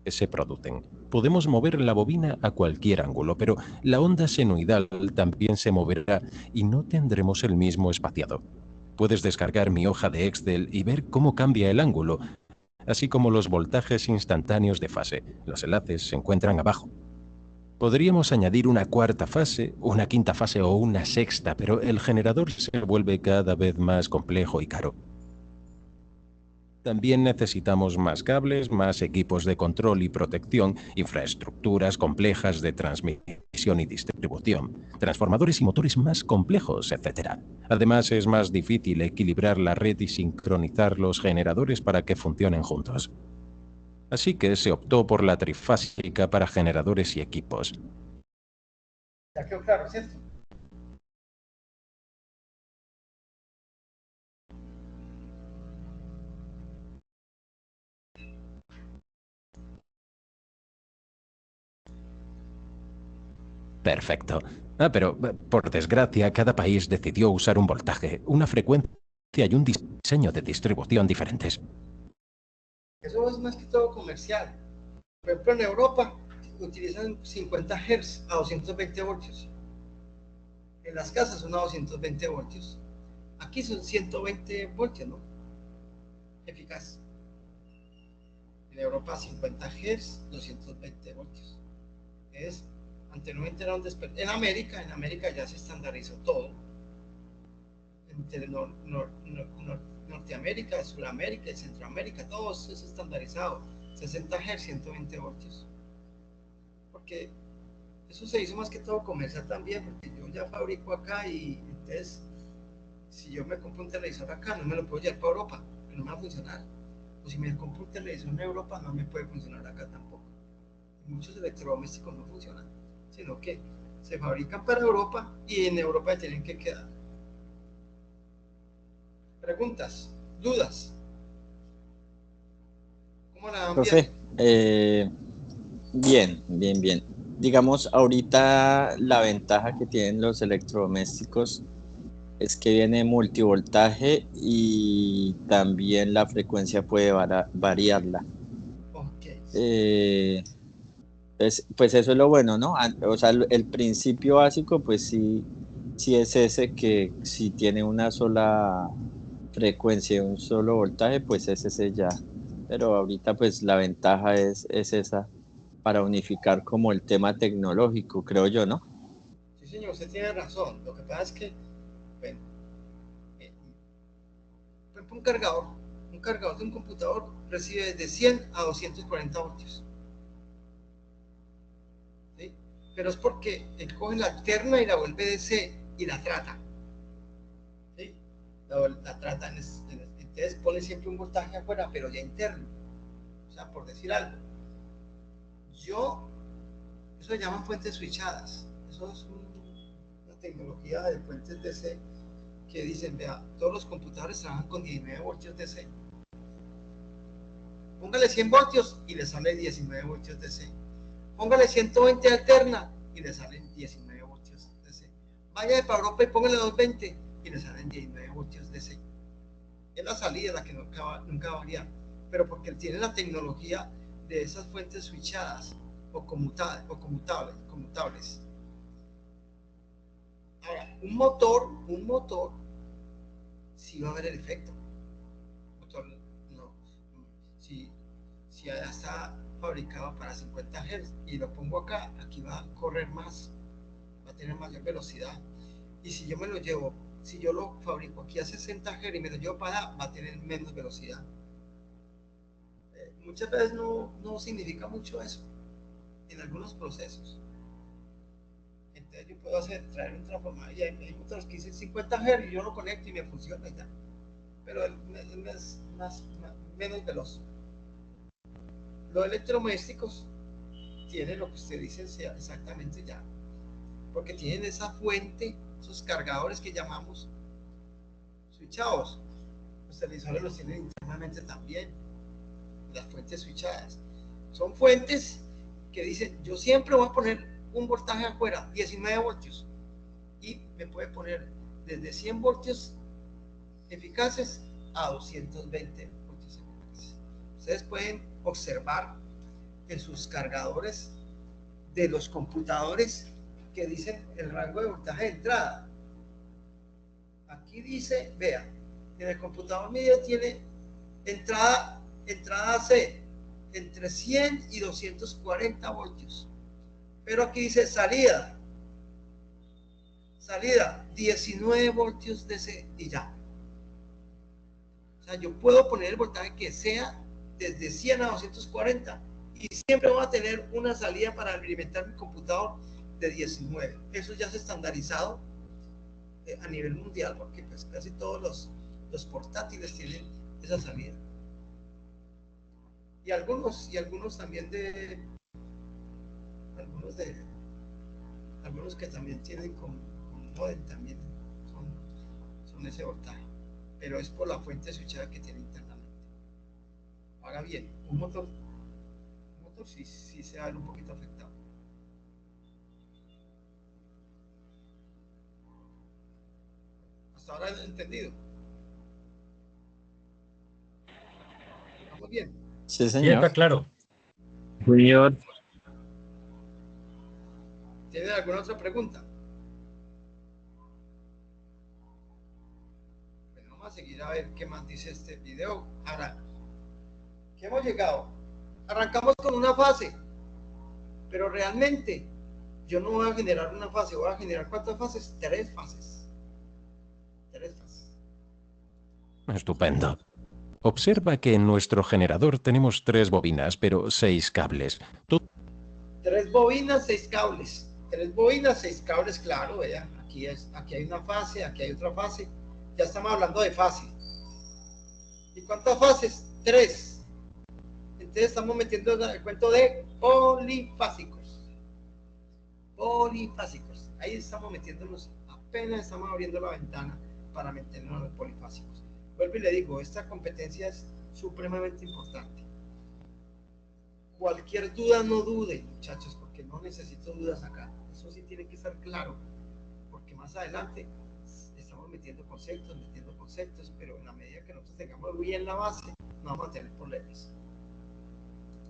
Se producen. Podemos mover la bobina a cualquier ángulo, pero la onda senoidal también se moverá y no tendremos el mismo espaciado. Puedes descargar mi hoja de Excel y ver cómo cambia el ángulo, así como los voltajes instantáneos de fase. Los enlaces se encuentran abajo. Podríamos añadir una 4ª fase, una 5ª fase o una 6ª, pero el generador se vuelve cada vez más complejo y caro. También necesitamos más cables, más equipos de control y protección, infraestructuras complejas de transmisión y distribución, transformadores y motores más complejos, etc. Además, es más difícil equilibrar la red y sincronizar los generadores para que funcionen juntos. Así que se optó por la trifásica para generadores y equipos. ¿Ya quedó claro, cierto? Perfecto. Pero, por desgracia, cada país decidió usar un voltaje, una frecuencia y un diseño de distribución diferentes. Eso es más que todo comercial. Por ejemplo, en Europa utilizan 50 Hz a 220 voltios. En las casas son a 220 voltios. Aquí son 120 voltios, ¿no? Eficaz. En Europa 50 Hz, 220 voltios. Anteriormente era un despertar. En América ya se estandarizó todo. Entre Norteamérica, Sudamérica y Centroamérica, todo es estandarizado. 60 Hz, 120 voltios. Porque eso se hizo más que todo comercial también, porque yo ya fabrico acá y entonces, si yo me compro un televisor acá, no me lo puedo llevar para Europa, porque no me va a funcionar. O si me compro un televisor en Europa, no me puede funcionar acá tampoco. Y muchos electrodomésticos no funcionan, sino que se fabrican para Europa y en Europa tienen que quedar. ¿Preguntas? ¿Dudas? ¿Cómo la van Profe, bien. Digamos, ahorita la ventaja que tienen los electrodomésticos es que viene multivoltaje y también la frecuencia puede variarla. Okay. Pues eso es lo bueno, ¿no? O sea, el principio básico, pues sí es ese, que si tiene una sola frecuencia y un solo voltaje, pues es ese ya. Pero ahorita pues la ventaja es esa, para unificar como el tema tecnológico, creo yo, ¿no? Sí, señor, usted tiene razón. Lo que pasa es que, Bueno, por ejemplo, un cargador de un computador recibe desde 100 a 240 voltios. ¿Sí? Pero es porque él coge la alterna y la vuelve DC y la trata. ¿Sí? La trata, entonces pone siempre un voltaje afuera, pero ya interno. O sea, por decir algo. Eso se llaman fuentes switchadas. Eso es una tecnología de fuentes DC que dicen, vea, todos los computadores trabajan con 19 voltios DC. Póngale 100 voltios y le sale 19 voltios DC. Póngale 120 alterna y le salen 19 voltios DC. Vaya de para Europa y póngale 220 y le salen 19 voltios DC. Es la salida la que nunca va a variar, pero porque él tiene la tecnología de esas fuentes switchadas o conmutables. Ahora, un motor sí va a haber el efecto. Motor, no. Si ya está fabricado para 50 Hz y lo pongo acá, aquí va a correr más, va a tener mayor velocidad. Y si yo me lo llevo, si yo lo fabrico aquí a 60 Hz y me lo llevo para allá, va a tener menos velocidad. Muchas veces no significa mucho eso en algunos procesos. Entonces yo puedo traer un transformador y hay motores que dicen 50 Hz y yo lo conecto y me funciona y ya. Pero es menos veloz. Los electrodomésticos tienen lo que usted dice exactamente ya, porque tienen esa fuente, esos cargadores que llamamos switchados. Los televisores los tienen internamente también, las fuentes switchadas. Son fuentes que dicen, yo siempre voy a poner un voltaje afuera, 19 voltios, y me puede poner desde 100 voltios eficaces a 220 voltios eficaces. Ustedes pueden observar en sus cargadores de los computadores que dicen el rango de voltaje de entrada. Aquí dice, vea, en el computador mío tiene entrada AC entre 100 y 240 voltios. Pero aquí dice salida 19 voltios DC y ya. O sea, yo puedo poner el voltaje que sea desde 100 a 240 y siempre voy a tener una salida para alimentar mi computador de 19. Eso ya es estandarizado a nivel mundial porque pues casi todos los portátiles tienen esa salida. Y algunos también algunos que también tienen con modem también son ese voltaje, pero es por la fuente switchada que tiene internamente. Haga bien, un motor sí se va a ver un poquito afectado. Hasta ahora he entendido. ¿Estamos bien? Sí, señor. Sí, está claro. Señor. ¿Tiene alguna otra pregunta? Bueno, vamos a seguir a ver qué más dice este video. Ahora, ¿qué hemos llegado? Arrancamos con una fase, pero realmente yo no voy a generar una fase, voy a generar ¿cuántas fases? 3 fases. 3 fases. Estupendo. Observa que en nuestro generador tenemos 3 bobinas, pero 6 cables. 3 bobinas, 6 cables. 3 bobinas, 6 cables, claro, vean. Aquí hay una fase, aquí hay otra fase. Ya estamos hablando de fase. ¿Y cuántas fases? 3. Entonces estamos metiendo el cuento de polifásicos. Polifásicos. Ahí estamos metiéndonos, apenas estamos abriendo la ventana para meternos en los polifásicos. Vuelvo y le digo, esta competencia es supremamente importante. Cualquier duda no dude, muchachos, porque no necesito dudas acá. Eso sí tiene que estar claro, porque más adelante estamos metiendo conceptos, pero en la medida que nosotros tengamos bien la base, no vamos a tener problemas.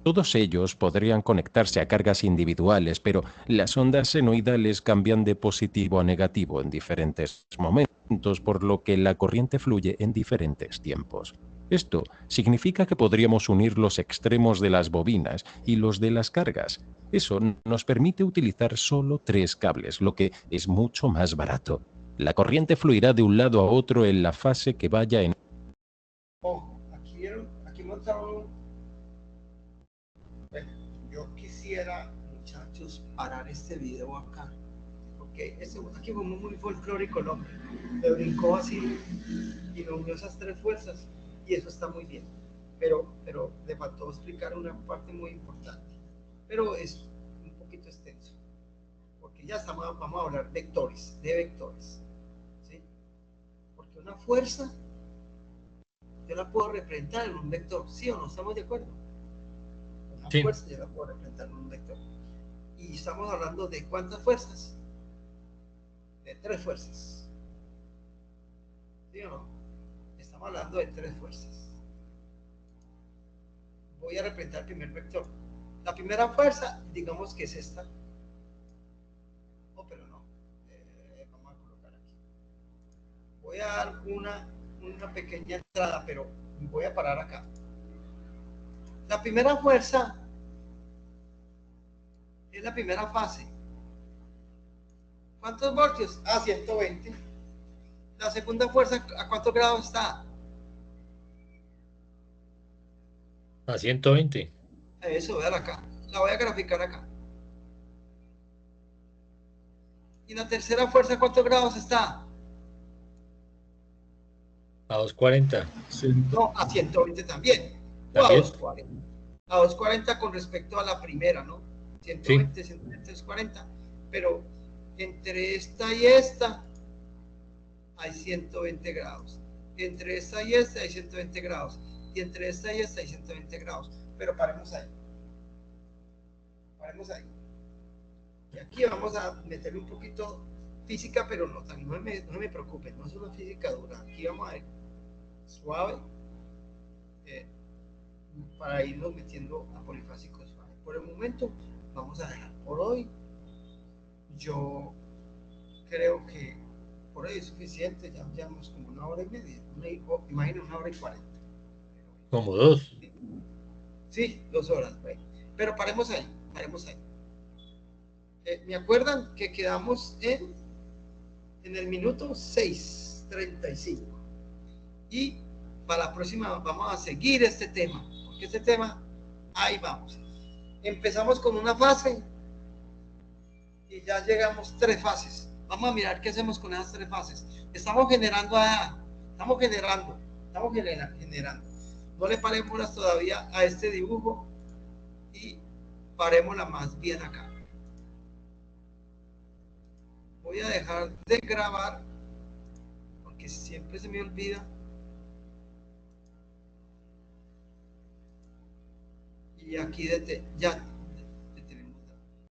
Todos ellos podrían conectarse a cargas individuales, pero las ondas senoidales cambian de positivo a negativo en diferentes momentos, por lo que la corriente fluye en diferentes tiempos. Esto significa que podríamos unir los extremos de las bobinas y los de las cargas. Eso nos permite utilizar solo 3 cables, lo que es mucho más barato. La corriente fluirá de un lado a otro en la fase que vaya en... Ojo, aquí montaron. Bueno, yo quisiera, muchachos, parar este video acá. Porque aquí fue muy folclórico el hombre. Me brincó así y me unió esas tres fuerzas. Y eso está muy bien. Pero le faltó explicar una parte muy importante. Pero es un poquito extenso. Porque ya vamos a hablar de vectores. ¿Sí? Porque una fuerza yo la puedo representar en un vector, ¿sí o no? ¿Estamos de acuerdo? Una fuerza yo la puedo representar en un vector. Y estamos hablando de ¿cuántas fuerzas? De tres fuerzas. ¿Sí o no? Estamos hablando de tres fuerzas. Voy a representar el primer vector. La primera fuerza, digamos que es esta. Oh, pero no. Vamos a colocar aquí. Voy a dar una pequeña entrada, pero voy a parar acá. La primera fuerza es la primera fase. ¿Cuántos voltios? 120. La segunda fuerza, ¿a cuántos grados está? A 120. Eso, véala acá. La voy a graficar acá. ¿Y la tercera fuerza, a cuántos grados está? A 240. No, a 120 también. O a 240. A 240 con respecto a la primera, ¿no? 120, sí. 120, 240. Pero entre esta y esta hay 120 grados. Entre esta y esta hay 120 grados. Y entre esta y esta hay 120 grados. Pero paremos ahí. Paremos ahí. Y aquí vamos a meterle un poquito física, pero no me preocupen, no es una física dura. Aquí vamos a ir suave para irnos metiendo a polifásico suave. Por el momento vamos a dejar por hoy. Yo creo que por hoy es suficiente, ya llevamos como 1 hora y media, imagina 1 hora y 40. Como 2. Sí, 2 horas, pero paremos ahí. ¿Me acuerdan que quedamos en el minuto 6:35? Y para la próxima vamos a seguir este tema, porque este tema, ahí vamos. Empezamos con una fase y ya llegamos 3 fases. Vamos a mirar qué hacemos con esas 3 fases. Estamos generando. No le paremos todavía a este dibujo y parémosla más bien acá. Voy a dejar de grabar porque siempre se me olvida. Y aquí ya